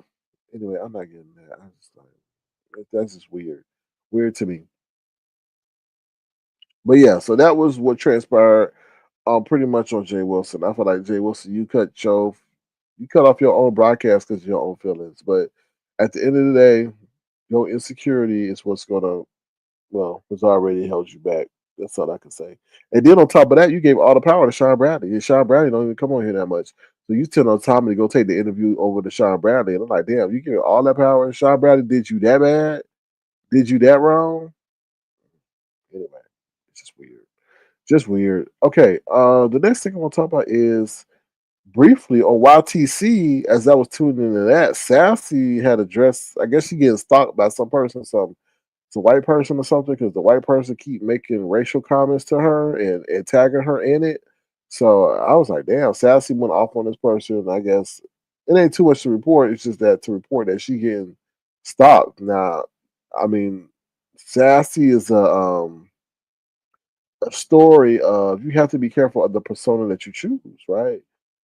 Speaker 3: Anyway, I'm not getting that. I'm just like, that's just weird, weird to me. But yeah, so that was what transpired. Pretty much on Jay Wilson. I feel like Jay Wilson, you cut off your own broadcast because of your own feelings. But at the end of the day, your insecurity is what's gonna has already held you back. That's all I can say. And then on top of that, you gave all the power to Sean Bradley. And Sean Bradley don't even come on here that much. So you tell Tommy to go take the interview over to Sean Bradley. And I'm like, damn, you give all that power. And Sean Bradley did you that bad? Did you that wrong? Anyway, it's just weird. Just weird. Okay, the next thing I want to talk about is briefly on YTC. As I was tuning into that, Sassy had addressed. I guess she getting stalked by some person, it's a white person or something, because the white person keep making racial comments to her and tagging her in it. So I was like, damn, Sassy went off on this person. I guess it ain't too much to report. It's just that to report that she getting stalked. Now, I mean, Sassy is a story of you have to be careful of the persona that you choose, right?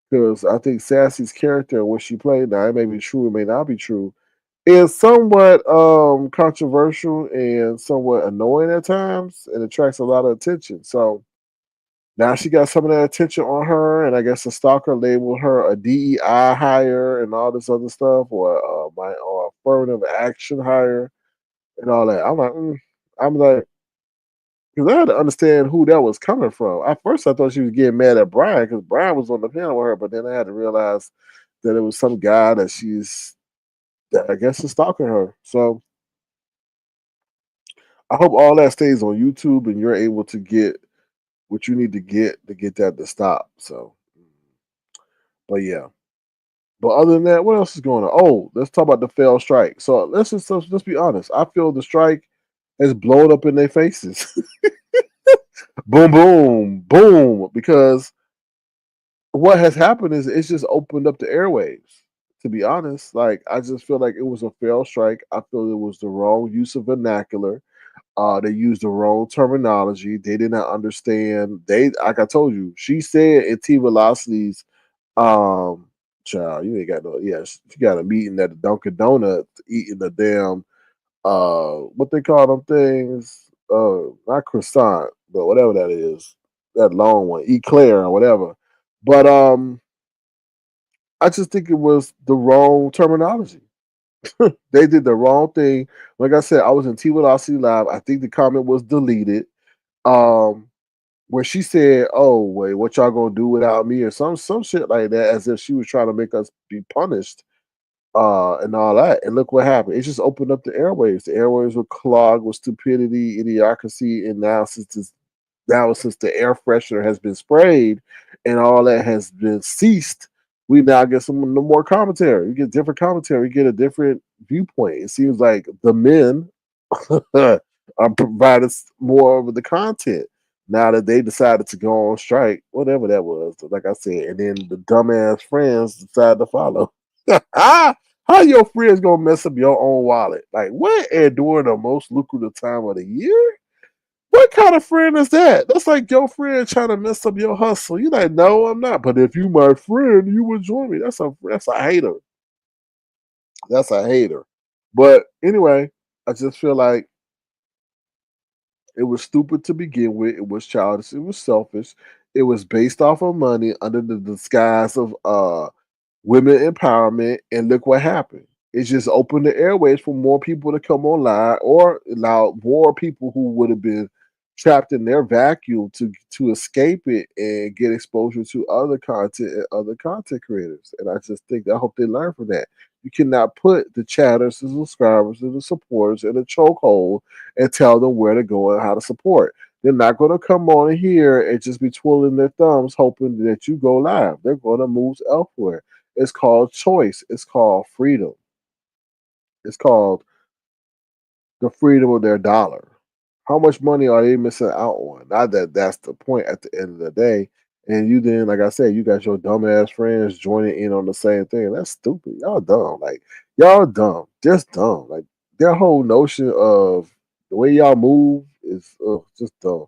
Speaker 3: Because I think Sassy's character and what she played, now it may be true, it may not be true, is somewhat controversial and somewhat annoying at times and attracts a lot of attention. So now she got some of that attention on her, and I guess the stalker labeled her a DEI hire and all this other stuff, or affirmative action hire and all that. I'm like, because I had to understand who that was coming from. At first, I thought she was getting mad at Brian because Brian was on the panel with her, but then I had to realize that it was some guy that I guess is stalking her. So I hope all that stays on YouTube and you're able to get what you need to get that to stop. So, but yeah. But other than that, what else is going on? Oh, let's talk about the failed strike. So let's be honest. I feel the strike has blown up in their faces. Boom, boom, boom. Because what has happened is it's just opened up the airwaves. To be honest, like I just feel like it was a failed strike. I feel it was the wrong use of vernacular. They used the wrong terminology. They did not understand. They, like I told you, she said in T Velocity's, child, you ain't got no. Yes, she got a meeting at the Dunkin' Donuts, eating the damn what they call them things, not croissant, but whatever that is, that long one, eclair or whatever. But I just think it was the wrong terminology. They did the wrong thing. Like I said, I was in T Velocity Live. I think the comment was deleted. Um, where she said, "Oh wait, what y'all gonna do without me?" or some shit like that, as if she was trying to make us be punished, and all that. And look what happened. It just opened up the airwaves. The airwaves were clogged with stupidity, idiocracy, and since the air freshener has been sprayed and all that has been ceased, we now get some no more commentary. We get different commentary. We get a different viewpoint. It seems like the men are providing more of the content. Now that they decided to go on strike, whatever that was, like I said, and then the dumbass friends decided to follow. How your friends gonna mess up your own wallet? Like what? And during the most lucrative time of the year? What kind of friend is that? That's like your friend trying to mess up your hustle. You like, no, I'm not. But if you my friend, you would join me. That's a hater. That's a hater. But anyway, I just feel like it was stupid to begin with. It was childish. It was selfish. It was based off of money under the disguise of women empowerment, and look what happened. It just opened the airways for more people to come online, or allow more people who would have been trapped in their vacuum to escape it and get exposure to other content and other content creators. And I just think I hope they learn from that. You cannot put the chatters, the subscribers, and the supporters in a chokehold and tell them where to go and how to support. They're not going to come on here and just be twirling their thumbs hoping that you go live. They're going to move elsewhere. It's called choice. It's called freedom. It's called the freedom of their dollar. How much money are they missing out on? Not that that's the point at the end of the day. And you then, like I said, you got your dumbass friends joining in on the same thing. That's stupid. Y'all dumb. Like y'all dumb. Just dumb. Like their whole notion of the way y'all move is just dumb.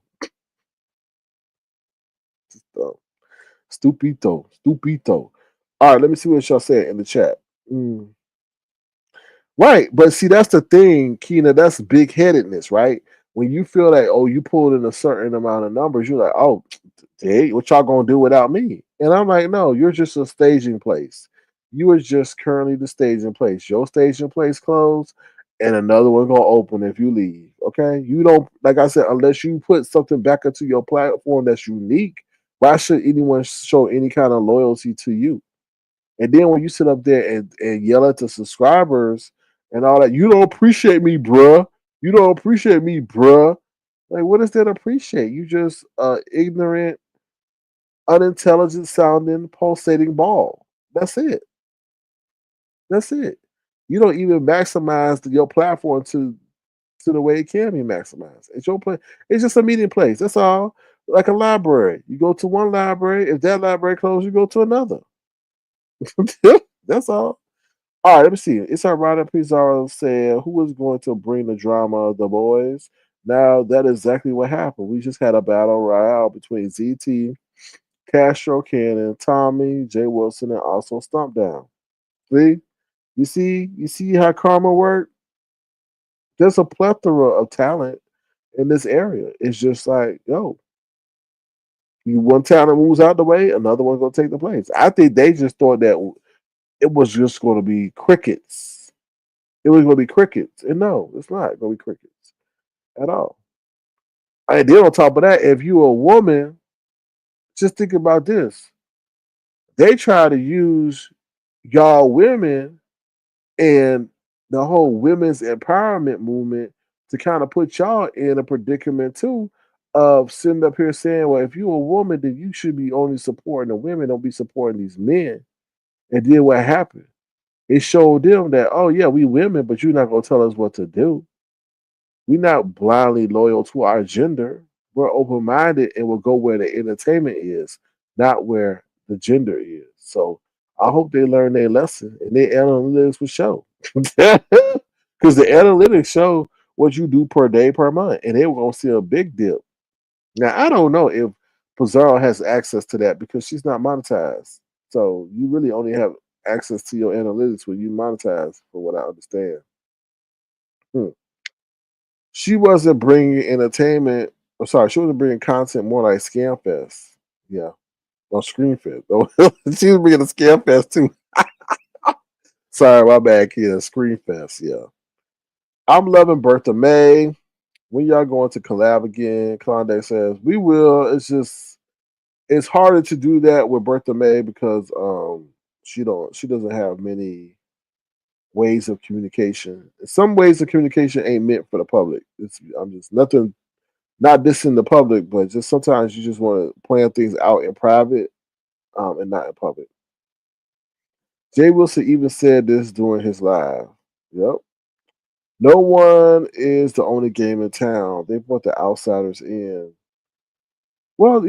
Speaker 3: Just dumb. Stupito. Stupito. All right, let me see what y'all said in the chat. Mm. Right, but see, that's the thing, Keena. That's big headedness, right? When you feel like, oh, you pulled in a certain amount of numbers, you're like, oh, hey, what y'all gonna do without me? And I'm like, no, you're just a staging place. You are just currently the staging place. Your staging place closed, and another one gonna open if you leave. Okay, you don't, like I said, unless you put something back into your platform that's unique. Why should anyone show any kind of loyalty to you? And then when you sit up there and yell at the subscribers and all that, you don't appreciate me, bruh. You don't appreciate me, bruh. Like, what is there to appreciate? You just ignorant, unintelligent sounding, pulsating ball. That's it. That's it. You don't even maximize your platform to the way it can be maximized. It's your place. It's just a meeting place. That's all. Like a library. You go to one library. If that library closed, you go to another. That's all. All right, let me see. It's ironic Pizarro said, who is going to bring the drama of the boys? Now, that is exactly what happened. We just had a battle royale between ZT, Castro Cannon, Tommy, Jay Wilson, and also Stump Down. See? You see how karma worked? There's a plethora of talent in this area. It's just like, yo, you one talent moves out the way, another one's gonna take the place. I think they just thought that it was just gonna be crickets. It was gonna be crickets. And no, it's not gonna be crickets at all. And then on top of that, if you're a woman, just think about this. They try to use y'all women and the whole women's empowerment movement to kind of put y'all in a predicament too of sitting up here saying, well, if you're a woman, then you should be only supporting the women, don't be supporting these men. And then what happened? It showed them that, oh yeah, we women, but you're not gonna tell us what to do. We're not blindly loyal to our gender. We're open minded and will go where the entertainment is, not where the gender is. So I hope they learn their lesson and their analytics will show. Because the analytics show what you do per day, per month, and they were going to see a big dip. Now, I don't know if Pizarro has access to that because she's not monetized. So you really only have access to your analytics when you monetize, from what I understand. Hmm. She wasn't bringing entertainment. I'm sorry, she wasn't bringing content more like Scam Fest. Yeah, or Screen Fest. She was bringing the Scam Fest too. Sorry, my bad, kid. Screen Fest. Yeah, I'm loving Bertha May. When y'all going to collab again? Klondike says we will. It's just it's harder to do that with Bertha May because she doesn't have many ways of communication. Some ways of communication ain't meant for the public. I'm just nothing, not dissing the public, but just sometimes you just want to plan things out in private and not in public. Jay Wilson even said this during his live. Yep. No one is the only game in town. They brought the outsiders in. Well,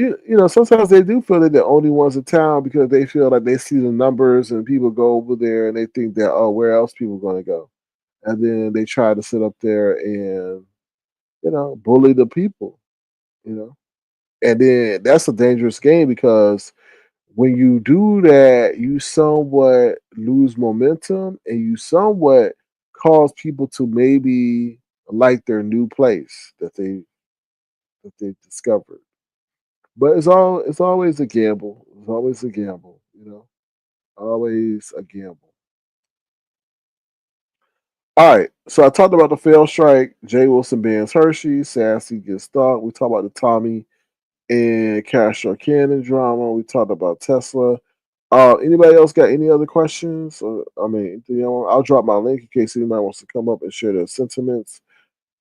Speaker 3: sometimes they do feel that they're the only ones in town because they feel like they see the numbers and people go over there and they think that, oh, where else people going to go? And then they try to sit up there and, bully the people, you know. And then that's a dangerous game because when you do that, you somewhat lose momentum and you somewhat cause people to maybe like their new place that they discovered. But it's always a gamble. It's always a gamble, Always a gamble. All right. So I talked about the failed strike. Jay Wilson bans Hershey. Sassy gets stalked. We talked about the Tommy and Castro Cannon drama. We talked about Tesla. Anybody else got any other questions? I'll drop my link in case anybody wants to come up and share their sentiments.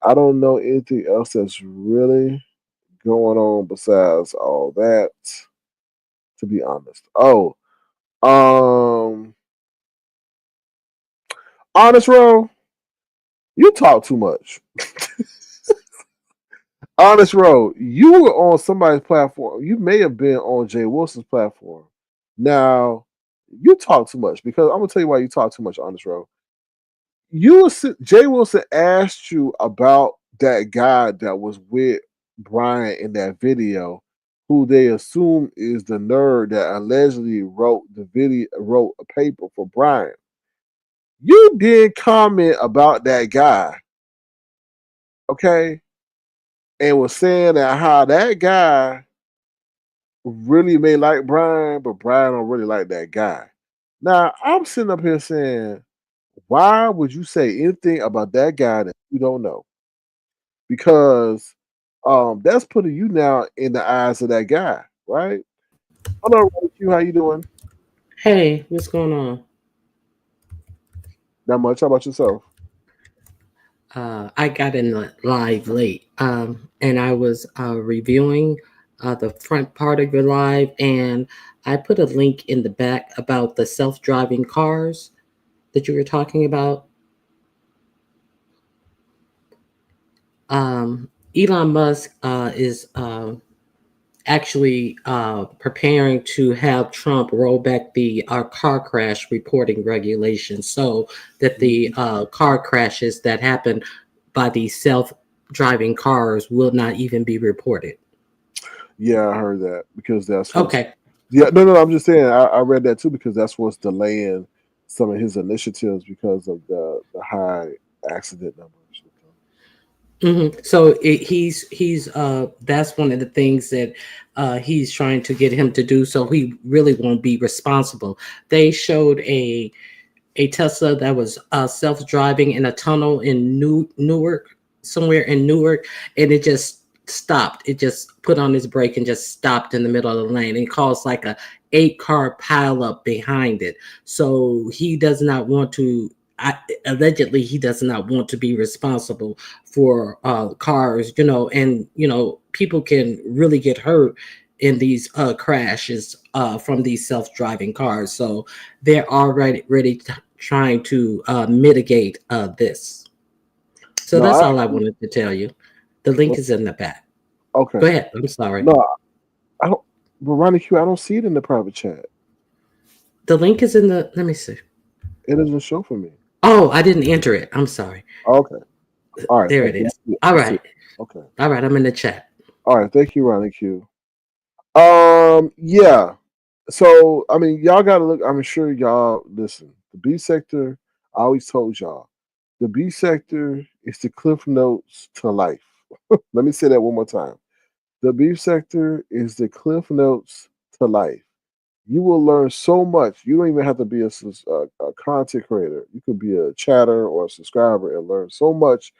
Speaker 3: I don't know anything else that's really going on besides all that, to be honest. Oh, um, honest Ro, you talk too much. Honest Ro, you were on somebody's platform. You may have been on Jay Wilson's platform. Now, you talk too much because I'm gonna tell you why you talk too much, Honest Ro. Jay Wilson asked you about that guy that was with Brian in that video, who they assume is the nerd that allegedly wrote a paper for Brian. You did comment about that guy, okay, and was saying that how that guy really may like Brian, but Brian don't really like that guy. Now I'm sitting up here saying, why would you say anything about that guy that you don't know? Because that's putting you now in the eyes of that guy, right? Hello, Q, how you doing?
Speaker 10: Hey, what's going on?
Speaker 3: Not much. How about yourself?
Speaker 10: I got in the live late, and I was reviewing the front part of your live, and I put a link in the back about the self-driving cars that you were talking about. Elon Musk is actually preparing to have Trump roll back the car crash reporting regulations so that the car crashes that happen by these self-driving cars will not even be reported.
Speaker 3: Yeah, I heard that because that's
Speaker 10: Okay.
Speaker 3: Yeah, no. I'm just saying I read that too because that's what's delaying some of his initiatives because of the high accident numbers.
Speaker 10: So he's that's one of the things that he's trying to get him to do, so he really won't be responsible. They showed a Tesla that was self-driving in a tunnel in Newark, somewhere in Newark, and it just stopped. It just put on its brake and just stopped in the middle of the lane and caused like a 8-car pileup behind it. So he does not want to. Allegedly, he does not want to be responsible for cars, and people can really get hurt in these crashes from these self-driving cars. So they're already trying to mitigate this. So that's all I wanted to tell you. The link is in the back.
Speaker 3: Okay.
Speaker 10: Go ahead. I'm sorry.
Speaker 3: No, I don't. But Ronnie Q, I don't see it in the private chat.
Speaker 10: The link is in the. Let me see.
Speaker 3: It doesn't show for me.
Speaker 10: Oh, I didn't enter it. I'm sorry.
Speaker 3: Okay. All right.
Speaker 10: There it is. All right.
Speaker 3: Okay.
Speaker 10: All right. I'm in the chat.
Speaker 3: All right. Thank you, Ronnie Q. Yeah. So y'all gotta look. I'm sure y'all listen. The B sector. I always told y'all, the B sector is the cliff notes to life. Let me say that one more time. The B sector is the cliff notes to life. You will learn so much. You don't even have to be a content creator. You could be a chatter or a subscriber and learn so much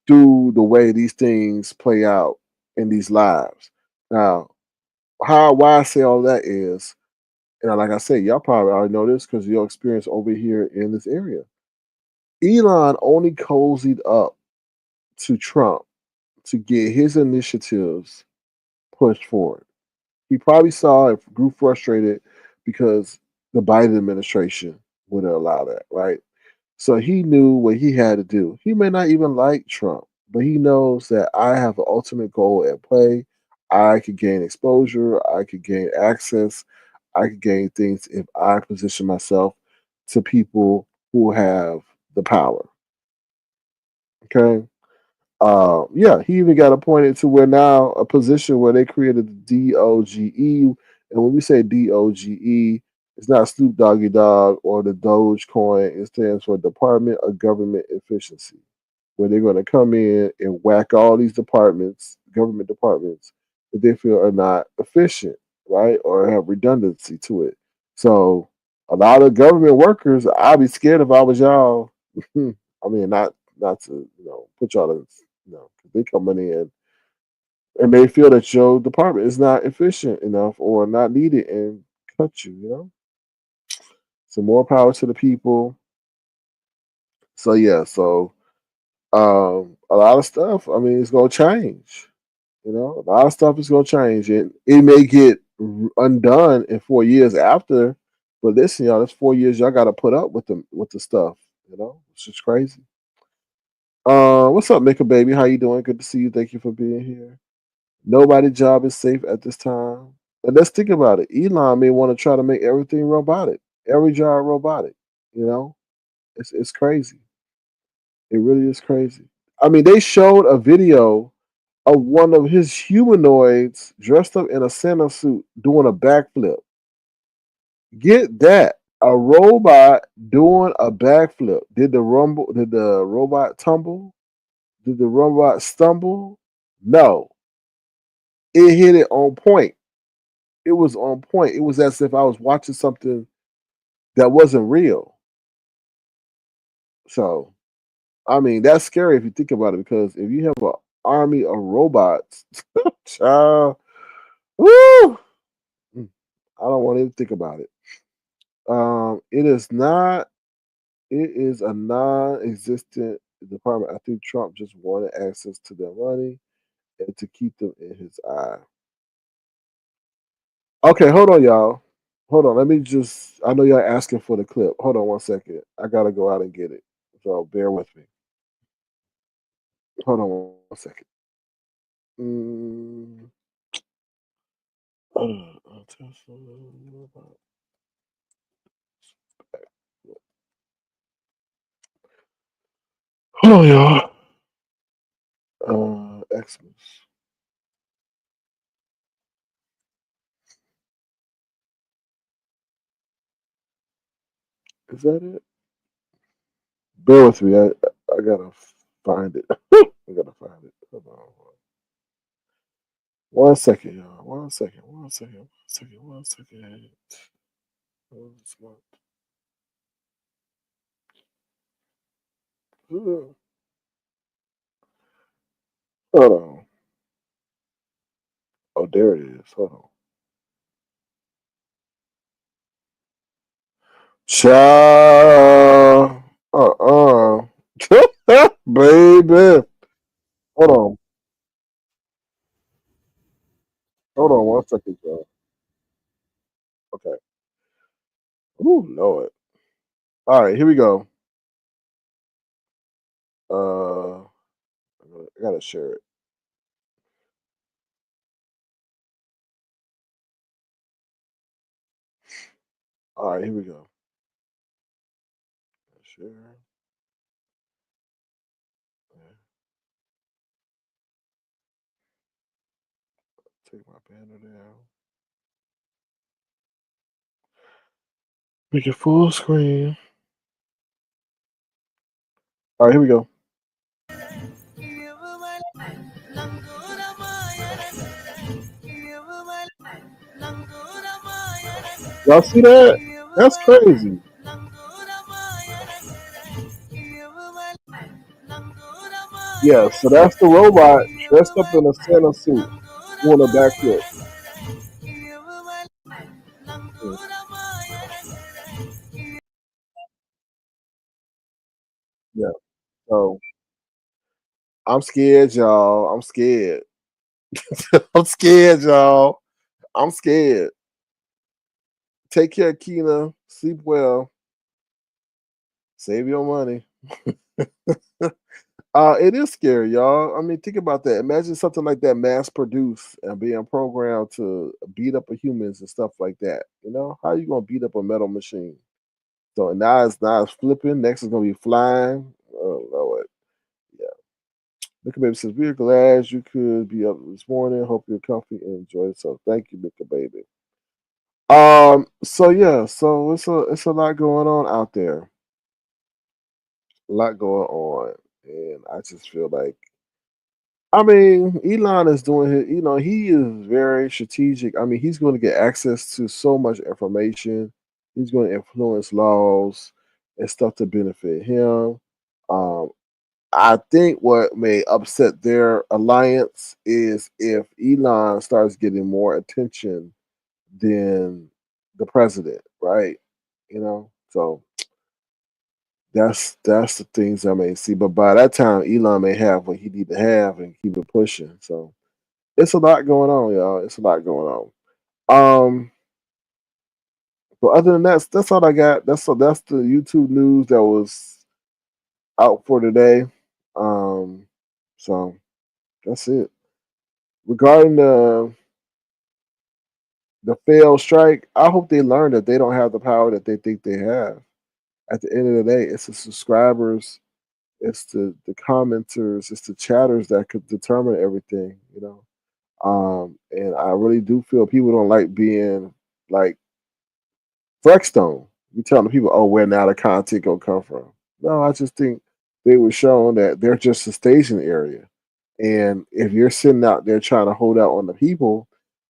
Speaker 3: through the way these things play out in these lives. Now, why I say all that is, and like I said, y'all probably already know this because your experience over here in this area. Elon only cozied up to Trump to get his initiatives pushed forward. He probably saw and grew frustrated because the Biden administration wouldn't allow that, right? So he knew what he had to do. He may not even like Trump, but he knows that I have the ultimate goal at play. I could gain exposure, I could gain access, I could gain things if I position myself to people who have the power. Okay. Yeah, he even got appointed to where now a position where they created the DOGE. And when we say DOGE, it's not Snoop Doggy Dog or the Dogecoin. It stands for Department of Government Efficiency, where they're going to come in and whack all these departments, government departments, that they feel are not efficient, right, or have redundancy to it. So a lot of government workers, I'd be scared if I was y'all. I mean, not to put y'all in, 'cause they coming in and may feel that your department is not efficient enough or not needed and cut you. So more power to the people. So yeah, so a lot of stuff. I mean, it's gonna change. A lot of stuff is gonna change, and it may get undone in 4 years after. But listen, y'all, that's 4 years y'all got to put up with the stuff. It's just crazy. What's up, Mika baby? How you doing? Good to see you. Thank you for being here. Nobody's job is safe at this time. And let's think about it. Elon may want to try to make everything robotic, every job robotic. You know, it's crazy. It really is crazy. I mean, they showed a video of one of his humanoids dressed up in a Santa suit doing a backflip. Get that. A robot doing a backflip. Did the robot tumble? Did the robot stumble? No. It hit it on point. It was on point. It was as if I was watching something that wasn't real. So, I mean, that's scary if you think about it, because if you have an army of robots, child, woo, I don't want to even think about it. It is not. It is a non-existent department. I think Trump just wanted access to their money and to keep them in his eye. Okay, hold on, y'all. Hold on. Let me just. I know y'all asking for the clip. Hold on 1 second. I gotta go out and get it. So bear with me. Hold on 1 second. Mm, hold on, y'all. Xmas. Is that it? Bear with me. I gotta find it. I gotta find it. Hold on. 1 second, y'all. 1 second. 1 second. 1 second. 1 second. Hold on. Oh, there it is. Hold on. Child. Baby. Hold on. Hold on 1 second, y'all. Okay. Ooh, Lord. All right, here we go. I gotta share it. All right, here we go. Share. Take my banner down. Make it full screen. All right, here we go. Y'all see that? That's crazy. Yeah, so that's the robot dressed up in a Santa suit doing a backflip. Yeah. Yeah. So I'm scared, y'all. I'm scared. I'm scared, y'all. I'm scared. Take care, Keena. Sleep well. Save your money. It is scary, y'all. I mean, think about that. Imagine something like that mass produced and being programmed to beat up a humans and stuff like that. You know, how you gonna beat up a metal machine? So now it's flipping. Next is gonna be flying. Oh Lord, yeah. Mika Baby says we're glad you could be up this morning. Hope you're comfy and enjoy yourself. Thank you, Mika Baby. So yeah, so it's a lot going on out there. A lot going on, and I just feel like I mean, Elon is doing his, he is very strategic. I mean, he's going to get access to so much information. He's going to influence laws and stuff to benefit him. Um, I think what may upset their alliance is if Elon starts getting more attention than the president, right? So that's the things I may see. But by that time, Elon may have what he need to have and keep it pushing. So it's a lot going on, y'all. It's a lot going on. But other than that, that's all I got. That's the YouTube news that was out for today. Um, so that's it. Regarding the failed strike, I hope they learn that they don't have the power that they think they have. At the end of the day, it's the subscribers, it's the commenters, it's the chatters that could determine everything. And I really do feel people don't like being like Flexstone. You telling people, oh, where now the content gonna come from? No, I just think they were shown that they're just a staging area. And if you're sitting out there trying to hold out on the people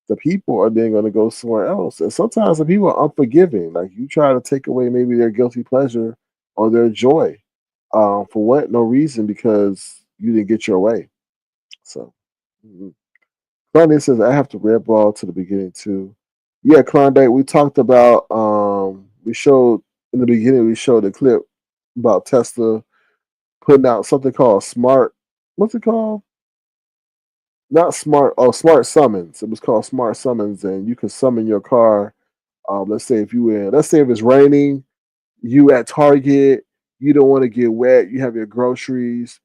Speaker 3: are then going to go somewhere else. And sometimes the people are unforgiving. Like you try to take away maybe their guilty pleasure or their joy. For what? No reason because you didn't get your way. So, mhm. Klondike says I have to red ball to the beginning too. Yeah, Klondike. We talked about. We showed in the beginning. We showed a clip about Tesla putting out something called smart. What's it called? Not smart. Oh, smart summons. It was called smart summons, and you can summon your car. Let's say if you in. Let's say if it's raining, you at Target. You don't want to get wet. You have your groceries.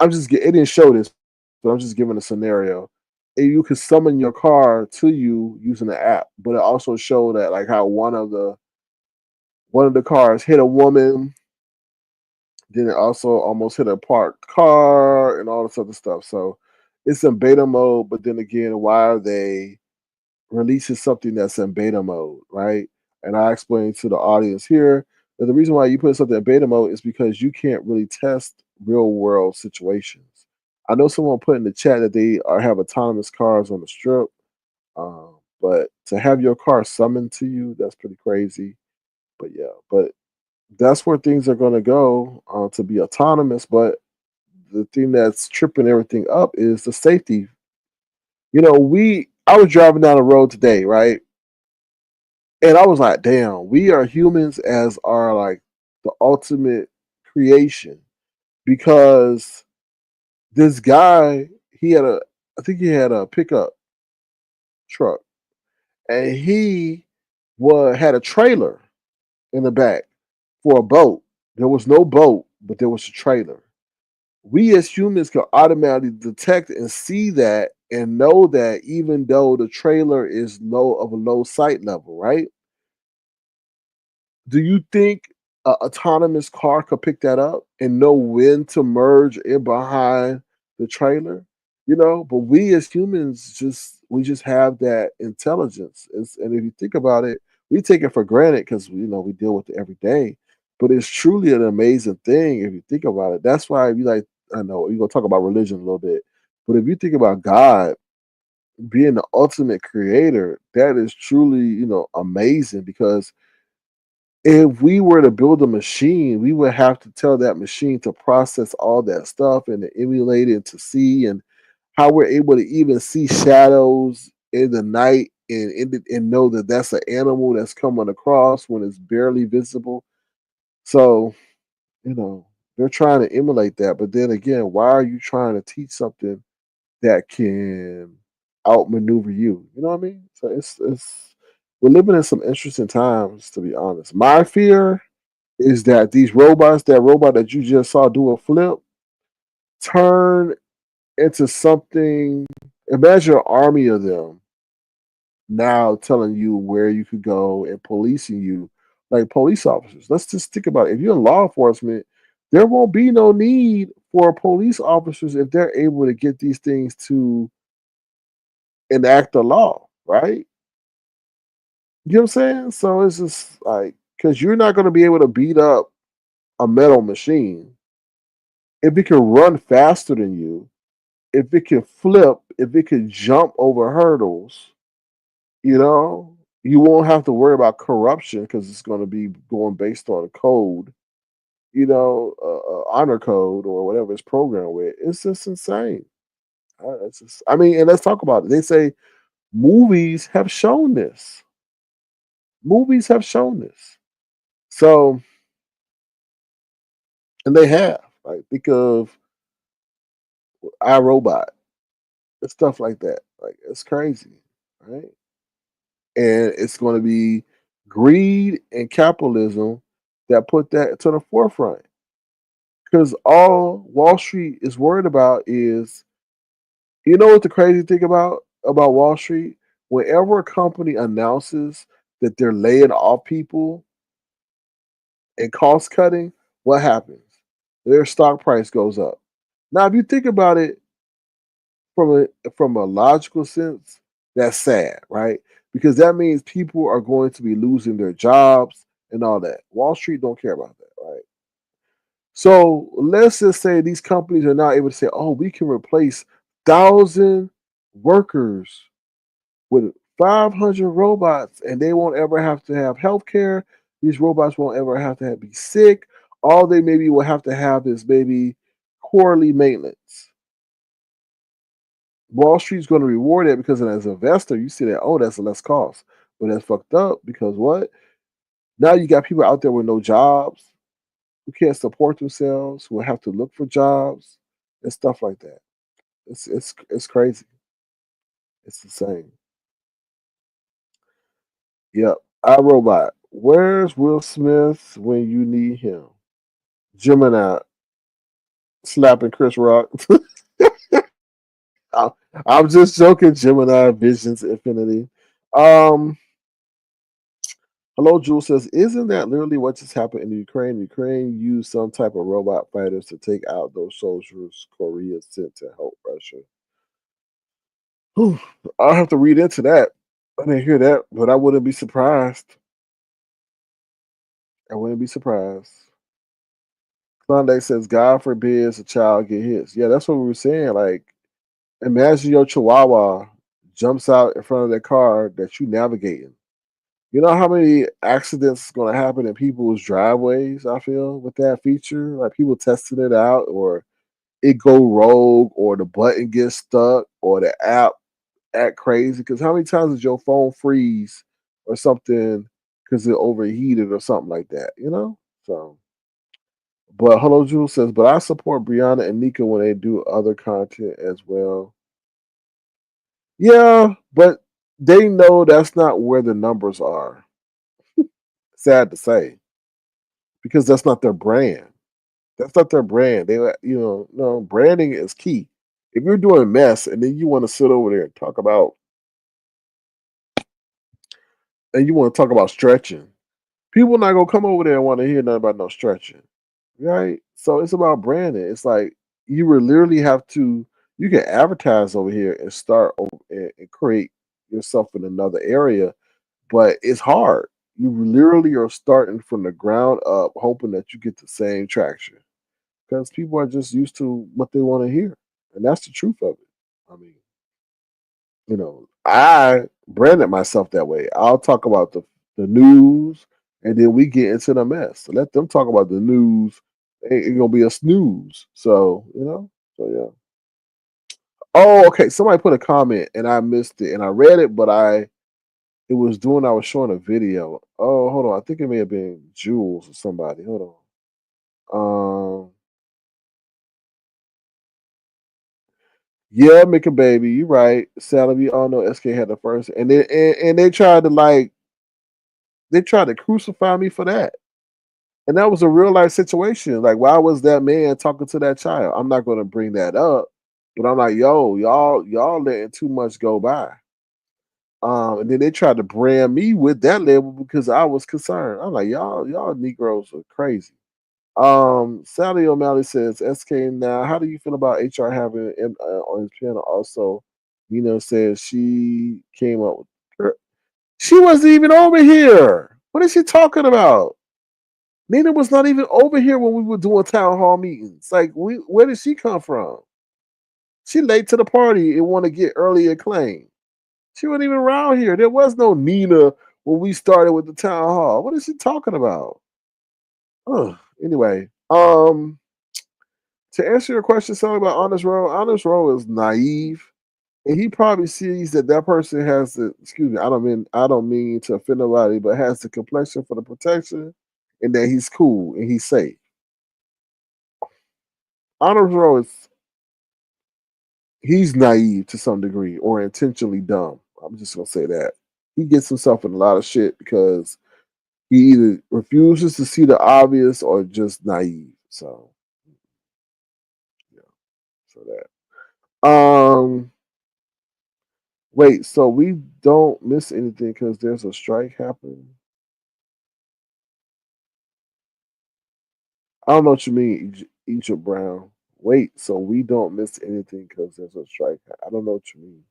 Speaker 3: It didn't show this, but I'm just giving a scenario. And you could summon your car to you using the app, but it also showed that like how one of the cars hit a woman, then it also almost hit a parked car and all this other stuff. So it's in beta mode, but then again, why are they releasing something that's in beta mode, right? And I explained to the audience here that the reason why you put something in beta mode is because you can't really test real world situations. I know someone put in the chat that they have autonomous cars on the strip, but to have your car summoned to you, that's pretty crazy. But yeah, but that's where things are going to go to be autonomous. But the thing that's tripping everything up is the safety. I was driving down the road today, right? And I was like, damn, we are humans as our like the ultimate creation because this guy, I think he had a pickup truck and he had a trailer in the back for a boat. There was no boat, but there was a trailer. We as humans can automatically detect and see that and know that even though the trailer is a low sight level, right? Do you think an autonomous car could pick that up and know when to merge in behind the trailer? But we as humans just have that intelligence. And if you think about it, we take it for granted because we deal with it every day. But it's truly an amazing thing if you think about it. That's why I know you're gonna talk about religion a little bit, but if you think about God being the ultimate creator, that is truly, amazing because if we were to build a machine, we would have to tell that machine to process all that stuff and to emulate it and to see and how we're able to even see shadows in the night and know that that's an animal that's coming across when it's barely visible. So, they're trying to emulate that. But then again, why are you trying to teach something that can outmaneuver you? You know what I mean? So it's we're living in some interesting times, to be honest. My fear is that these robots, that robot that you just saw do a flip, turn into something. Imagine an army of them now telling you where you could go and policing you like police officers. Let's just think about it. If you're in law enforcement, there won't be no need for police officers if they're able to get these things to enact the law, right? You know what I'm saying? So it's just like, because you're not going to be able to beat up a metal machine if it can run faster than you, if it can flip, if it can jump over hurdles, you know, you won't have to worry about corruption because it's going to be going based on code, honor code or whatever it's programmed with. It's just insane. I mean, and let's talk about it. They say movies have shown this. Movies have shown this. So, and they have. Like, think of iRobot and stuff like that. Like, it's crazy, right? And it's going to be greed and capitalism that put that to the forefront. Because all Wall Street is worried about is, you know what the crazy thing about Wall Street? Whenever a company announces that they're laying off people and cost cutting, what happens? Their stock price goes up. Now, if you think about it from a logical sense, that's sad, right? Because that means people are going to be losing their jobs and all that. Wall Street don't care about that, right? So let's just say these companies are now able to say, "Oh, we can replace 1,000 workers with 500 robots, and they won't ever have to have health care. These robots won't ever have to be sick. All they maybe will have to have is maybe quarterly maintenance." Wall Street's going to reward it because as an investor, you see that, oh, that's a less cost. But that's fucked up because what? Now you got people out there with no jobs who can't support themselves, who have to look for jobs and stuff like that. It's crazy. It's insane. Yep. iRobot. Where's Will Smith when you need him? Gemini slapping Chris Rock. I- I'm just joking. Gemini Visions Infinity. Um, Hello, Jules says, isn't that literally what just happened in Ukraine? Ukraine used some type of robot fighters to take out those soldiers Korea sent to help Russia. Whew, I'll have to read into that. I didn't hear that, but I wouldn't be surprised. I wouldn't be surprised. Sunday says, God forbids a child get hit. Yeah, that's what we were saying. Like, imagine your chihuahua jumps out in front of that car that you navigating. You know how many accidents is going to happen in people's driveways, I feel, with that feature? Like people testing it out, or it go rogue, or the button gets stuck, or the app act crazy. Because how many times does your phone freeze or something because it overheated or something like that, you know? So, but Hello Jules says, but I support Brianna and Nika when they do other content as well. Yeah, but they know that's not where the numbers are. Sad to say, because that's not their brand. That's not their brand. No, branding is key. If you're doing mess and then you want to sit over there and talk about, stretching, people not gonna come over there and want to hear nothing about no stretching, right? So it's about branding. It's like you would literally have to. You can advertise over here and start and create yourself in another area, but it's hard. You literally are starting from the ground up, hoping that you get the same traction because people are just used to what they want to hear, and that's the truth of it. I mean, I branded myself that way. I'll talk about the news, and then we get into the mess. So let them talk about the news. It's gonna be a snooze. So So yeah. Oh, okay. Somebody put a comment, and I missed it, and I read it, but it was doing. I was showing a video. Oh, hold on. I think it may have been Jules or somebody. Hold on. Yeah, make a baby. You right. Sally, we all know SK had the first, and they tried to crucify me for that. And that was a real life situation. Like, why was that man talking to that child? I'm not going to bring that up, but I'm like, yo, y'all letting too much go by. And then they tried to brand me with that label because I was concerned. I'm like, y'all Negroes are crazy. Sally O'Malley says, SK, now, how do you feel about HR having him on his piano? Also, says she came up with her. She wasn't even over here. What is she talking about? Nina was not even over here when we were doing town hall meetings. Like, where did she come from? She late to the party and want to get early acclaim. She wasn't even around here. There was no Nina when we started with the town hall. What is she talking about? Ugh. Anyway, to answer your question, something about Honest Row is naive, and he probably sees that person has the. Excuse me, I don't mean to offend nobody, but has the complexion for the protection, and that he's cool and he's safe. Honest Row is he's naive to some degree or intentionally dumb. I'm just gonna say that he gets himself in a lot of shit because he either refuses to see the obvious or just naive. So yeah, so that. Wait, so we don't miss anything because there's a strike happening? I don't know what you mean, Egypt Brown. Wait, so we don't miss anything because there's a strike? I don't know what you mean.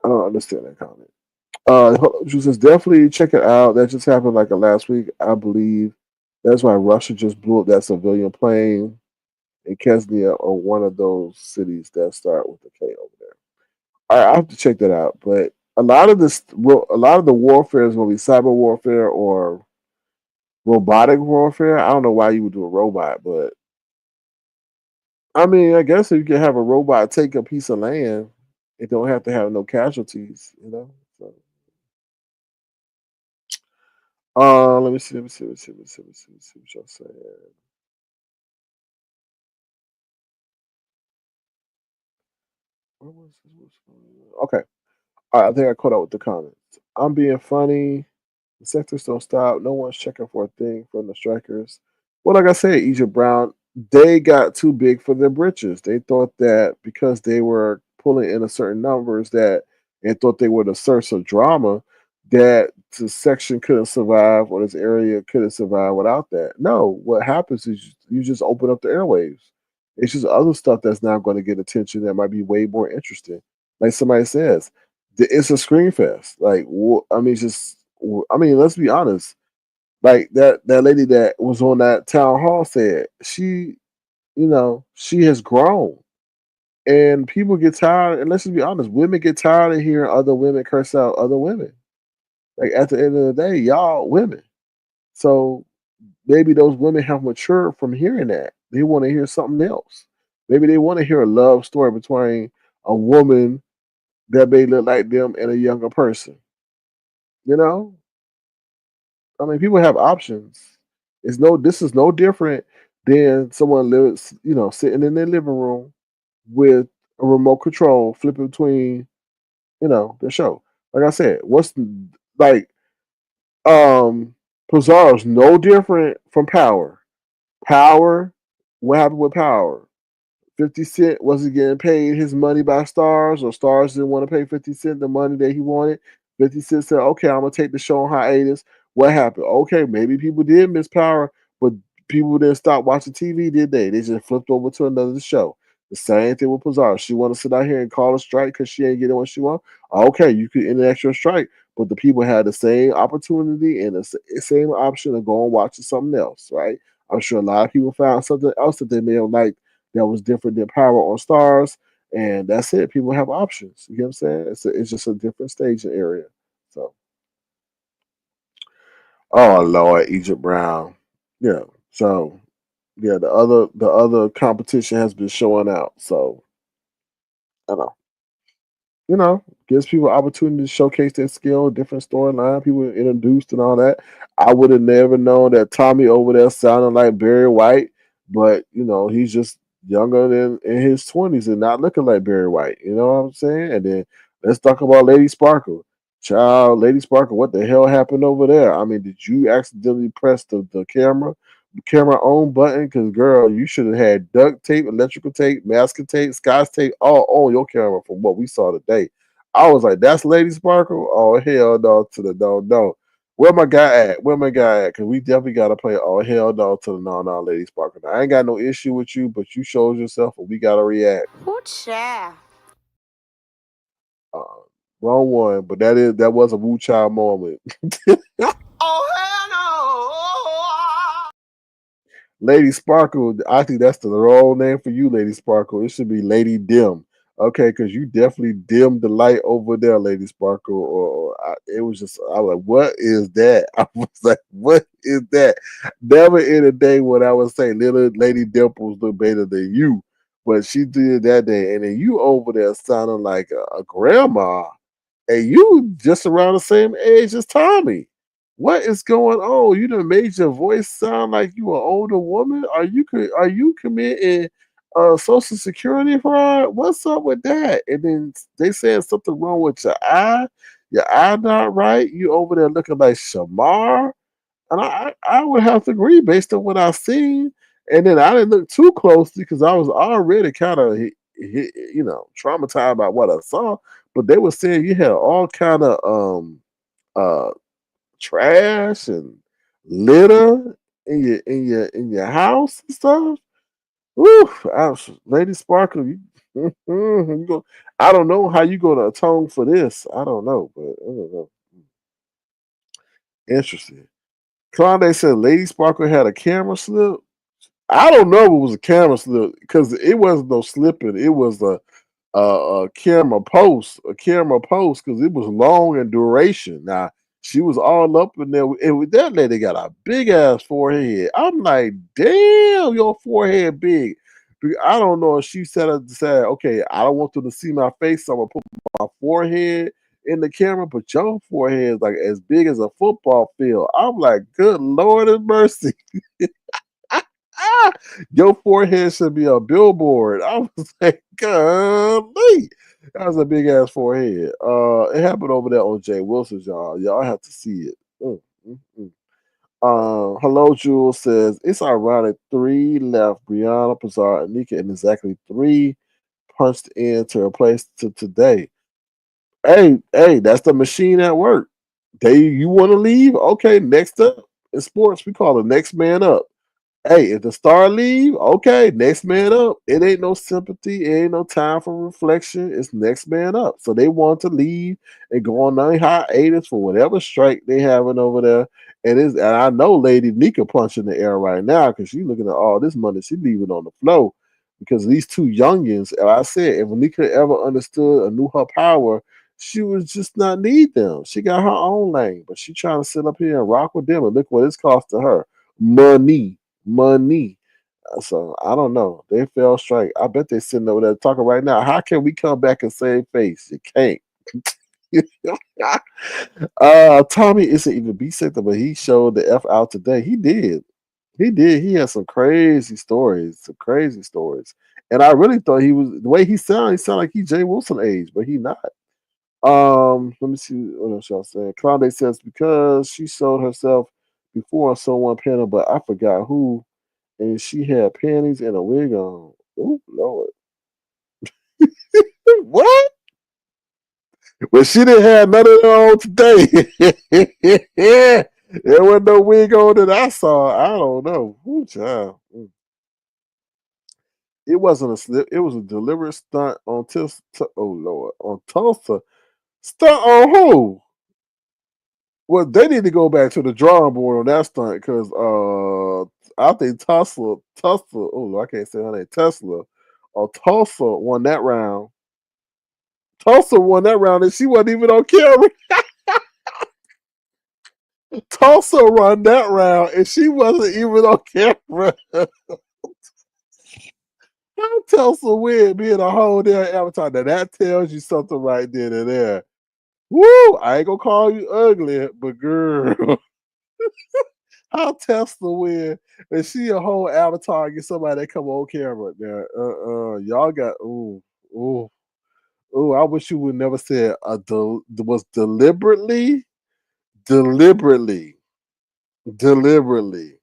Speaker 3: I don't understand that comment. She says definitely check it out. That just happened like last week, I believe. That's why Russia just blew up that civilian plane in Kesnia or one of those cities that start with the K over there. All right, I have to check that out. But a lot of the warfare is going to be cyber warfare or robotic warfare. I don't know why you would do a robot, but I mean, I guess if you can have a robot take a piece of land, it don't have to have no casualties, So, let me see what y'all saying. Okay. All right, I think I caught up with the comments. I'm being funny. The sectors don't stop. No one's checking for a thing from the strikers. Well, like I said, Egypt Brown, they got too big for their britches. They thought that because they were pulling in a certain numbers that and thought they were the source of drama, that the section couldn't survive or this area couldn't survive without that. No, what happens is you just open up the airwaves. It's just other stuff that's now going to get attention that might be way more interesting. Like somebody says, it's a screen fest. Like, I mean, let's be honest. Like that lady that was on that town hall said, she has grown, and people get tired. And let's just be honest, women get tired of hearing other women curse out other women. Like at the end of the day, y'all women. So maybe those women have matured from hearing that. They want to hear something else. Maybe they want to hear a love story between a woman that may look like them and a younger person. You know, I mean, people have options. This is no different than someone lives, sitting in their living room with a remote control, flipping between, the show. Like I said, like Pizarro's no different from Power. Power, what happened with Power? 50 Cent wasn't getting paid his money by Stars, or Stars didn't want to pay 50 Cent the money that he wanted. 50 Cent said, okay, I'm going to take the show on hiatus. What happened? Okay, maybe people did miss Power, but people didn't stop watching TV, did they? They just flipped over to another show. The same thing with Pizarro. She want to sit out here and call a strike because she ain't getting what she want. Okay, you could end an extra strike, but the people had the same opportunity and the same option of going watching something else, right? I'm sure a lot of people found something else that they may have liked that was different than Power on Stars, and that's it. People have options. You get what I'm saying? It's just a different staging area. So, oh Lord, Egypt Brown, yeah. So, yeah, the other competition has been showing out. So, I know. Gives people opportunity to showcase their skill, different storyline, people introduced and all that. I would have never known that Tommy over there sounded like Barry White, but he's just younger than in his 20s and not looking like Barry White. You know what I'm saying? And then let's talk about Lady Sparkle. Child, Lady Sparkle, what the hell happened over there? I mean, did you accidentally press the camera on button? Because girl, you should have had duct tape, electrical tape, masking tape, scotch tape, all on your camera from what we saw today. I was like, that's Lady Sparkle? Oh hell no to the no. Where my guy at? Where my guy at? Because we definitely gotta play oh hell no to the no Lady Sparkle. Now, I ain't got no issue with you, but you showed yourself and we gotta react. Uh, wrong one, but that was a Wu Child moment.
Speaker 4: Oh, hell
Speaker 3: Lady Sparkle, I think that's the wrong name for you, Lady Sparkle. It should be Lady Dim. Okay, because you definitely dimmed the light over there, Lady Sparkle. It was just, I was like, what is that? I was like, what is that? Never in a day would I would say little Lady Dimples look better than you. But she did that day. And then you over there sounding like a grandma. And you just around the same age as Tommy. What is going on? You done made your voice sound like you an older woman. Are you committing social security fraud? What's up with that? And then they saying something wrong with your eye. Your eye not right. You over there looking like Shamar. And I would have to agree based on what I've seen. And then I didn't look too closely because I was already kind of traumatized by what I saw. But they were saying you had all kind of uh trash and litter in your house and stuff. Woo, Lady Sparkle, you go. I don't know how you gonna atone for this. I don't know, but I don't know. Interesting. Klondike said Lady Sparkle had a camera slip. I don't know if it was a camera slip because it wasn't no slipping. It was a camera post because it was long in duration. Now she was all up in there, and with that lady got a big ass forehead. I'm like, damn, your forehead big. I don't know if she decided, okay, I don't want them to see my face, so I'm gonna put my forehead in the camera, but your forehead is like as big as a football field. I'm like, good Lord of mercy. Your forehead should be a billboard. I was like, golly. That was a big ass forehead. It happened over there on Jay Wilson's, y'all. Y'all have to see it. Hello, Jules says it's ironic. 3 left. Brianna, Pizarro, and Nika, and exactly 3 punched in to replace to today. Hey, that's the machine at work. You want to leave? Okay, next up in sports, we call it next man up. Hey, if the star leave, okay, next man up. It ain't no sympathy. It ain't no time for reflection. It's next man up. So they want to leave and go on 9 hiatus for whatever strike they having over there. And I know Lady Nika punching the air right now because she looking at all this money. She leaving on the floor because these 2 youngins. Like I said, if Nika ever understood or knew her power, she would just not need them. She got her own lane, but she trying to sit up here and rock with them. And look what it's costing her money. So I don't know. They fell straight. I bet they sitting over there talking right now. How can we come back and save face? You can't. Tommy isn't even be center, but he showed the F out today. He did. He did. He had some crazy stories. And I really thought the way he sounded like he Jay Wilson age, but he not. Let me see what else y'all saying. Klondike says because she showed herself before on someone panel, but I forgot who, and she had panties and a wig on. Oh Lord, what? Well, she didn't have none of that on today. There wasn't no wig on that I saw. I don't know. Ooh, child. It wasn't a slip. It was a deliberate stunt on oh Lord, on Tulsa. Stunt on who? Well, they need to go back to the drawing board on that stunt because I think Tesla. Oh, I can't say her name. Tesla or Tulsa won that round. Tulsa won that round, and she wasn't even on camera. Tulsa won that round, and she wasn't even on camera. How Tulsa win being a whole damn avatar? Now that tells you something right then and there. Woo! I ain't gonna call you ugly, but girl. How Tesla win and she a whole avatar and get somebody that come on camera there. Y'all got ooh. Oh, I wish you would never said was deliberately, deliberately, deliberately.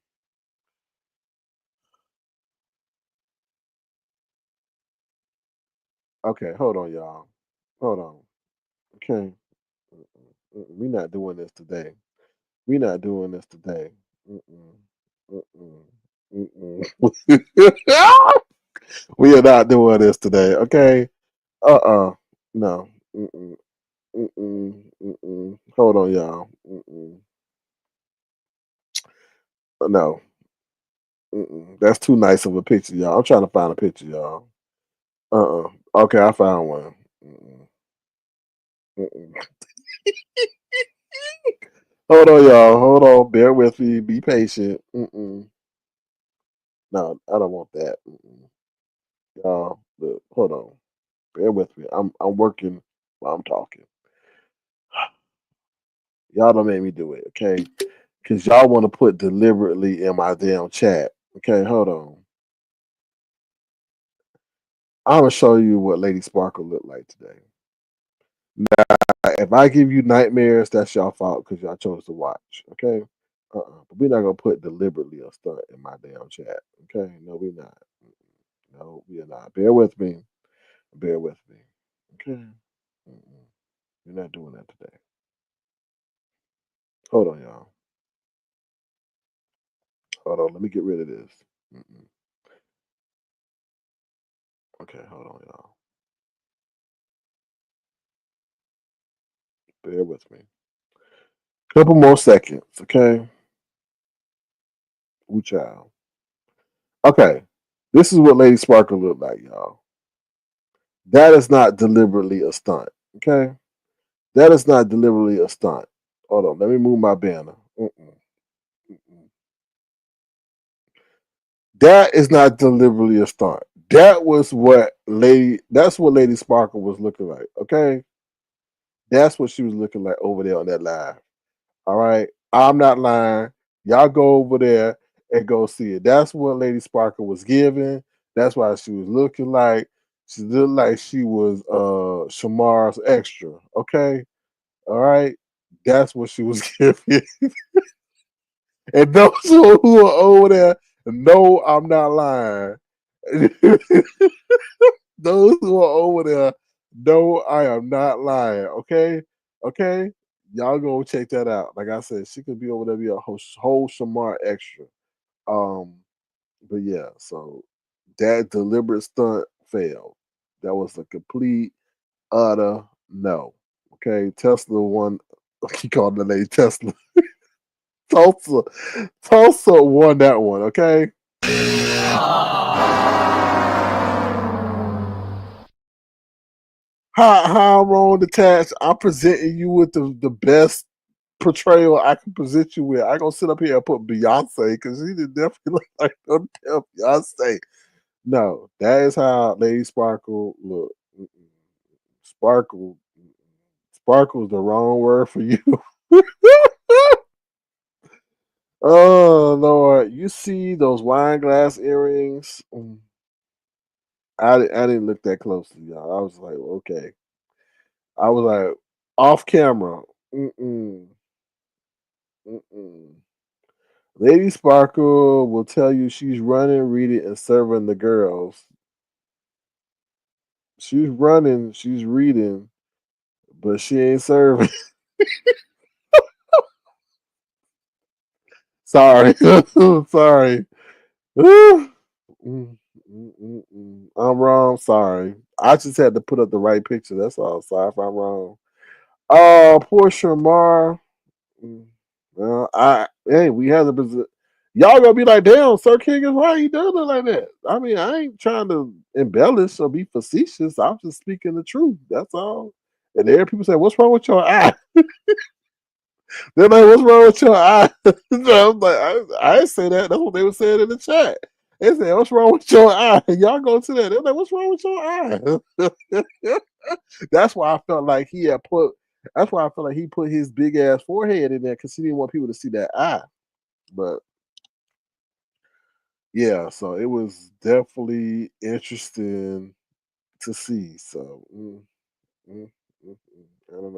Speaker 3: Okay, hold on, y'all. Hold on. Okay, we not doing this today. We not doing this today. Mm-mm. Mm-mm. Mm-mm. We are not doing this today. Okay. No. Mm-mm. Mm-mm. Mm-mm. Hold on, y'all. Mm-mm. No. Mm-mm. That's too nice of a picture, y'all. I'm trying to find a picture, y'all. Okay, I found one. Mm-mm. Mm-mm. Hold on, y'all. Hold on. Bear with me. Be patient. Mm-mm. No, I don't want that. Mm-mm. Y'all, look, hold on. Bear with me. I'm working while I'm talking. Y'all don't make me do it, okay? Because y'all want to put deliberately in my damn chat. Okay, hold on. I'm gonna show you what Lady Sparkle looked like today. If I give you nightmares, that's y'all fault because y'all chose to watch. Okay. But we're not gonna put deliberately a stunt in my damn chat. Okay. No, we're not. No, we are not. Bear with me. Bear with me. Okay. Mm-mm. We're not doing that today. Hold on, y'all. Hold on. Let me get rid of this. Mm-mm. Okay. Hold on, y'all. Bear with me. Couple more seconds. Okay. Ooh, child. Okay. This is what Lady Sparkle looked like, y'all. That is not deliberately a stunt. Okay. That is not deliberately a stunt. Hold on. Let me move my banner. Mm-mm. Mm-mm. That is not deliberately a stunt. That's what Lady Sparkle was looking like. Okay. That's what she was looking like over there on that live. All right. I'm not lying. Y'all go over there and go see it. That's what Lady Sparkle was giving. That's why she was looking like. She looked like she was Shamar's extra. Okay. All right. That's what she was giving. And those who are over there, no, I'm not lying. Those who are over there, no, I am not lying. Okay, okay, y'all go check that out. Like I said, she could be over there, be a whole Shamar extra. Um, but yeah, so that deliberate stunt failed. That was a complete utter no. Okay, Tesla won. He called the lady Tesla. Tulsa, Tulsa won that one. Okay. How I'm wrong detached. I'm presenting you with the best portrayal I can present you with. I gonna sit up here and put Beyonce because she did definitely look like no damn Beyonce. No, that is how Lady Sparkle look. Sparkle, Sparkle is the wrong word for you. Oh Lord, you see those wine glass earrings? I didn't look that closely, y'all. I was like, okay. I was like, off camera. Mm-mm, mm-mm. Lady Sparkle will tell you she's running, reading, and serving the girls. She's running, she's reading, but she ain't serving. Sorry. Sorry. Mm, I'm wrong. Sorry. I just had to put up the right picture. That's all. Sorry if I'm wrong. Oh, poor Shamar. Well, we have the y'all gonna be like, damn, Sir King is right. He does look like that. I mean, I ain't trying to embellish or be facetious. I'm just speaking the truth. That's all. And there people say, "What's wrong with your eye?" They're like, "What's wrong with your eye?" So I'm like, I didn't say that. That's what they were saying in the chat. They said, "What's wrong with your eye?" Y'all go to that. They're like, "What's wrong with your eye?" That's why I felt like he had put. That's why I felt like he put his big ass forehead in there because he didn't want people to see that eye. But yeah, so it was definitely interesting to see. So mm, mm, I don't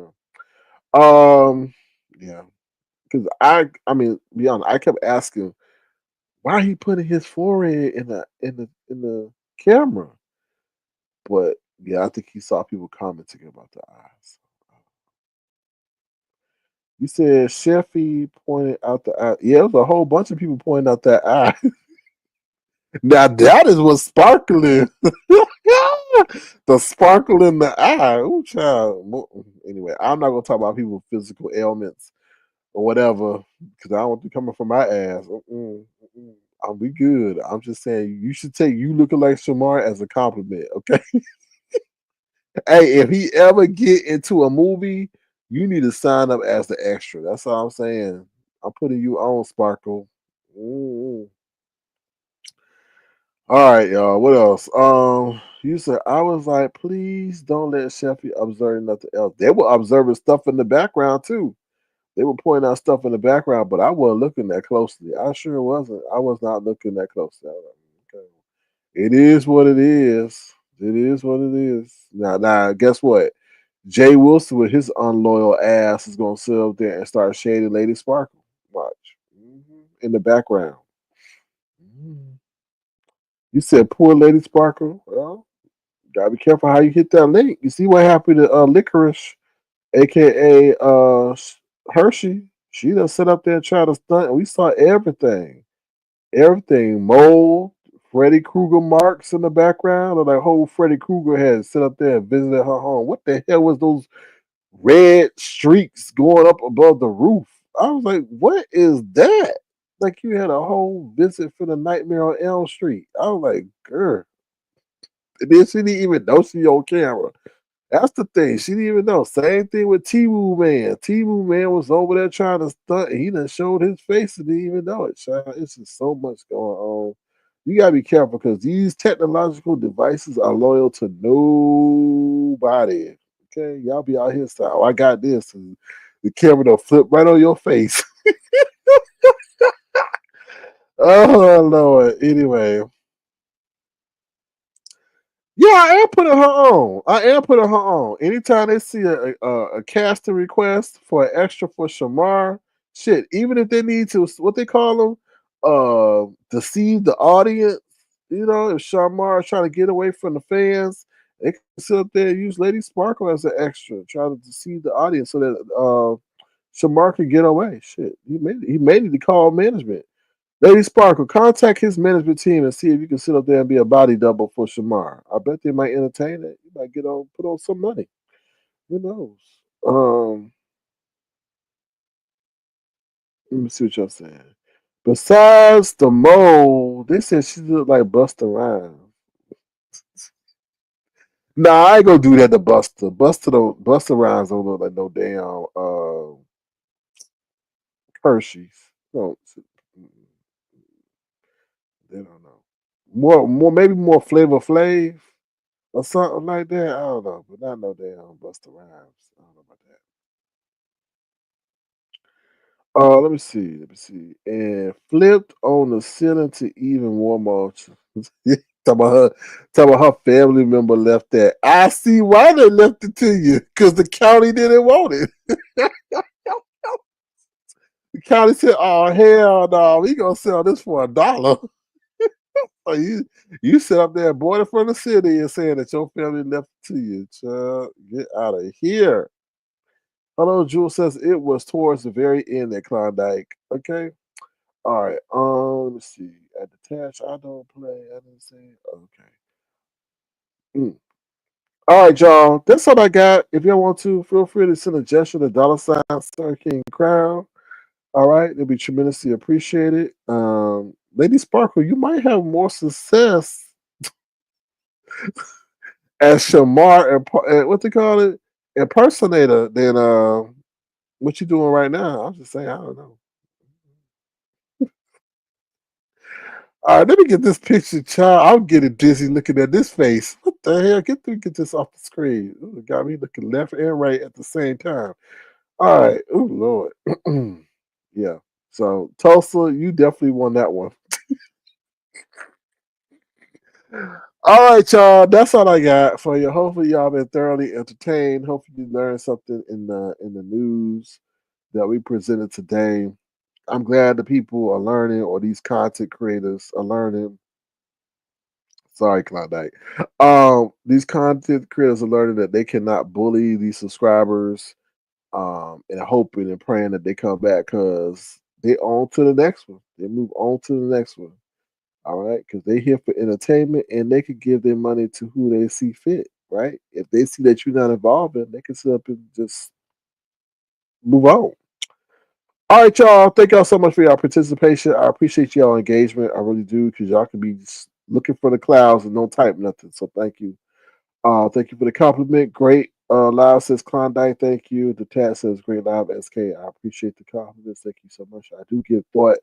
Speaker 3: know. Yeah, because I mean, be honest, I kept asking why he putting his forehead in the camera, but yeah, I think he saw people commenting about the eyes. You said Sheffy pointed out the eye. Yeah, there's a whole bunch of people pointing out that eye. Now that is what's sparkling. The sparkle in the eye. Ooh, child. Anyway, I'm not gonna talk about people's physical ailments or whatever because I don't want you coming from my ass. I'll be good. I'm just saying you should take you looking like Shamar as a compliment. Okay. Hey, if he ever get into a movie, you need to sign up as the extra. That's all I'm saying. I'm putting you on, Sparkle. Mm. All right, y'all. What else? You said I was like, please don't let Sheffy observe nothing else. They were observing stuff in the background too. They were pointing out stuff in the background, but I wasn't looking that closely. I sure wasn't. I was not looking that closely. I was like, okay. It is what it is. It is what it is. Now, guess what? Jay Wilson with his unloyal ass is gonna sit up there and start shading Lady Sparkle. Watch. In the background. Mhm. You said poor Lady Sparkle. Well, gotta be careful how you hit that link. You see what happened to Licorice, aka Hershey. She done sit up there and try to stunt, and we saw everything. Everything. Mold, Freddy Krueger marks in the background, and that whole Freddy Krueger had sit up there and visited her home. What the hell was those red streaks going up above the roof? I was like, what is that? Like you had a whole visit for the Nightmare on Elm Street. I was like, girl. And then she didn't even know she on camera. That's the thing. She didn't even know. Same thing with Timu Man. Timu Man was over there trying to stunt, and he done showed his face and didn't even know it. Child, it's just so much going on. You gotta be careful because these technological devices are loyal to nobody. Okay, y'all be out here saying, "Oh, I got this," and the camera will flip right on your face. Oh Lord. Anyway, yeah, I am putting her on. I am putting her on. Anytime they see a casting request for an extra for Shamar, shit, even if they need to, what they call them, deceive the audience. You know, if Shamar is trying to get away from the fans, they can sit up there and use Lady Sparkle as an extra, try to deceive the audience so that Shamar can get away. Shit, he may need to call management. Lady Sparkle, contact his management team and see if you can sit up there and be a body double for Shamar. I bet they might entertain it. You might put on some money. Who knows? Let me see what y'all saying. Besides the mole, they said she looked like Buster Rhymes. Nah, I ain't gonna do that to Buster. Buster Rhymes don't look like no damn Hershey's. No, they don't know. Maybe more Flavor Flav or something like that. I don't know, but not no damn Buster Rhymes. I don't know about that. Let me see. Let me see. And flipped on the ceiling to even more motion. Talking about her family member left that. I see why they left it to you because the county didn't want it. The county said, "Oh hell no, we gonna sell this for $1." So you sit up there, boy, in front of the city, and saying that your family left it to you. Child, get out of here. Hello, Jewel says it was towards the very end at Klondike. Okay. All right. Let me see. At the task, I don't play. I didn't say. Okay. Mm. All right, y'all. That's all I got. If y'all want to, feel free to send a gesture to $ Star King Crown. All right, it'll be tremendously appreciated. Lady Sparkle, you might have more success as Shamar and what they call it, impersonator than what you doing right now. I'm just saying, I don't know. All right, let me get this picture, child. I'm getting dizzy looking at this face. What the hell? Get this off the screen. Ooh, got me looking left and right at the same time. All right. Oh Lord. Yeah. So Tulsa, you definitely won that one. All right, y'all. That's all I got for you. Hopefully, y'all been thoroughly entertained. Hopefully, you learned something in the news that we presented today. I'm glad the people are learning, or these content creators are learning. Sorry, Klondike. These content creators are learning that they cannot bully these subscribers, and hoping and praying that they come back because they on to the next one. They move on to the next one. All right, because they're here for entertainment, and they could give their money to who they see fit. Right? If they see that you're not involved in, they can sit up and just move on. All right, y'all. Thank y'all so much for y'all participation. I appreciate y'all engagement. I really do, because y'all can be just looking for the clouds and don't type nothing. So thank you. Thank you for the compliment. Great. Live says Klondike. Thank you. The chat says great live SK. I appreciate the compliments. Thank you so much. I do give thought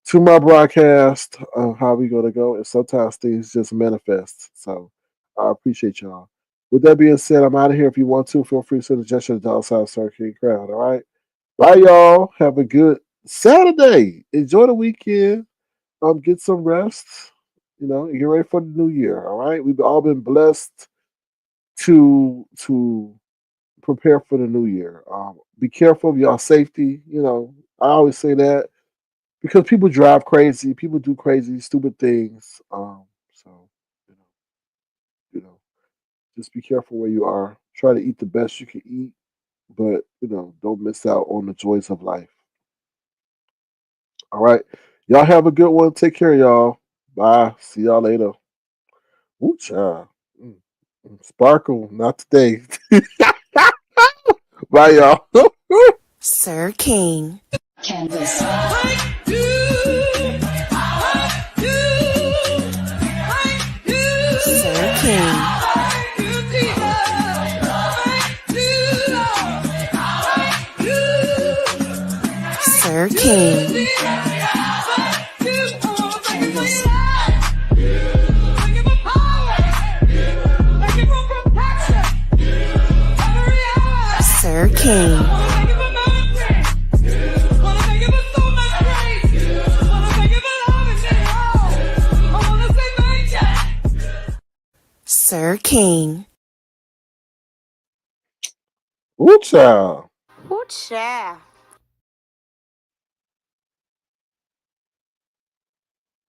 Speaker 3: to my broadcast of how we gonna go, and sometimes things just manifest. So I appreciate y'all. With that being said, I'm out of here. If you want to, feel free to send a gesture to the outside circuit crowd. All right. Bye, y'all. Have a good Saturday. Enjoy the weekend. Get some rest. And get ready for the new year. All right. We've all been blessed to prepare for the new year. Be careful of y'all safety. I always say that because people drive crazy, people do crazy, stupid things. So you know, just be careful where you are. Try to eat the best you can eat, but don't miss out on the joys of life. All right, y'all have a good one. Take care, y'all. Bye. See y'all later. Ooh, child. Mm, Sparkle, not today. Bye, y'all.
Speaker 1: Sir King.
Speaker 2: Canvas.
Speaker 1: Sir King. Sir King.
Speaker 2: Canvas.
Speaker 1: Sir King. Sir King.
Speaker 3: Ooh, child.
Speaker 5: Ooh, child.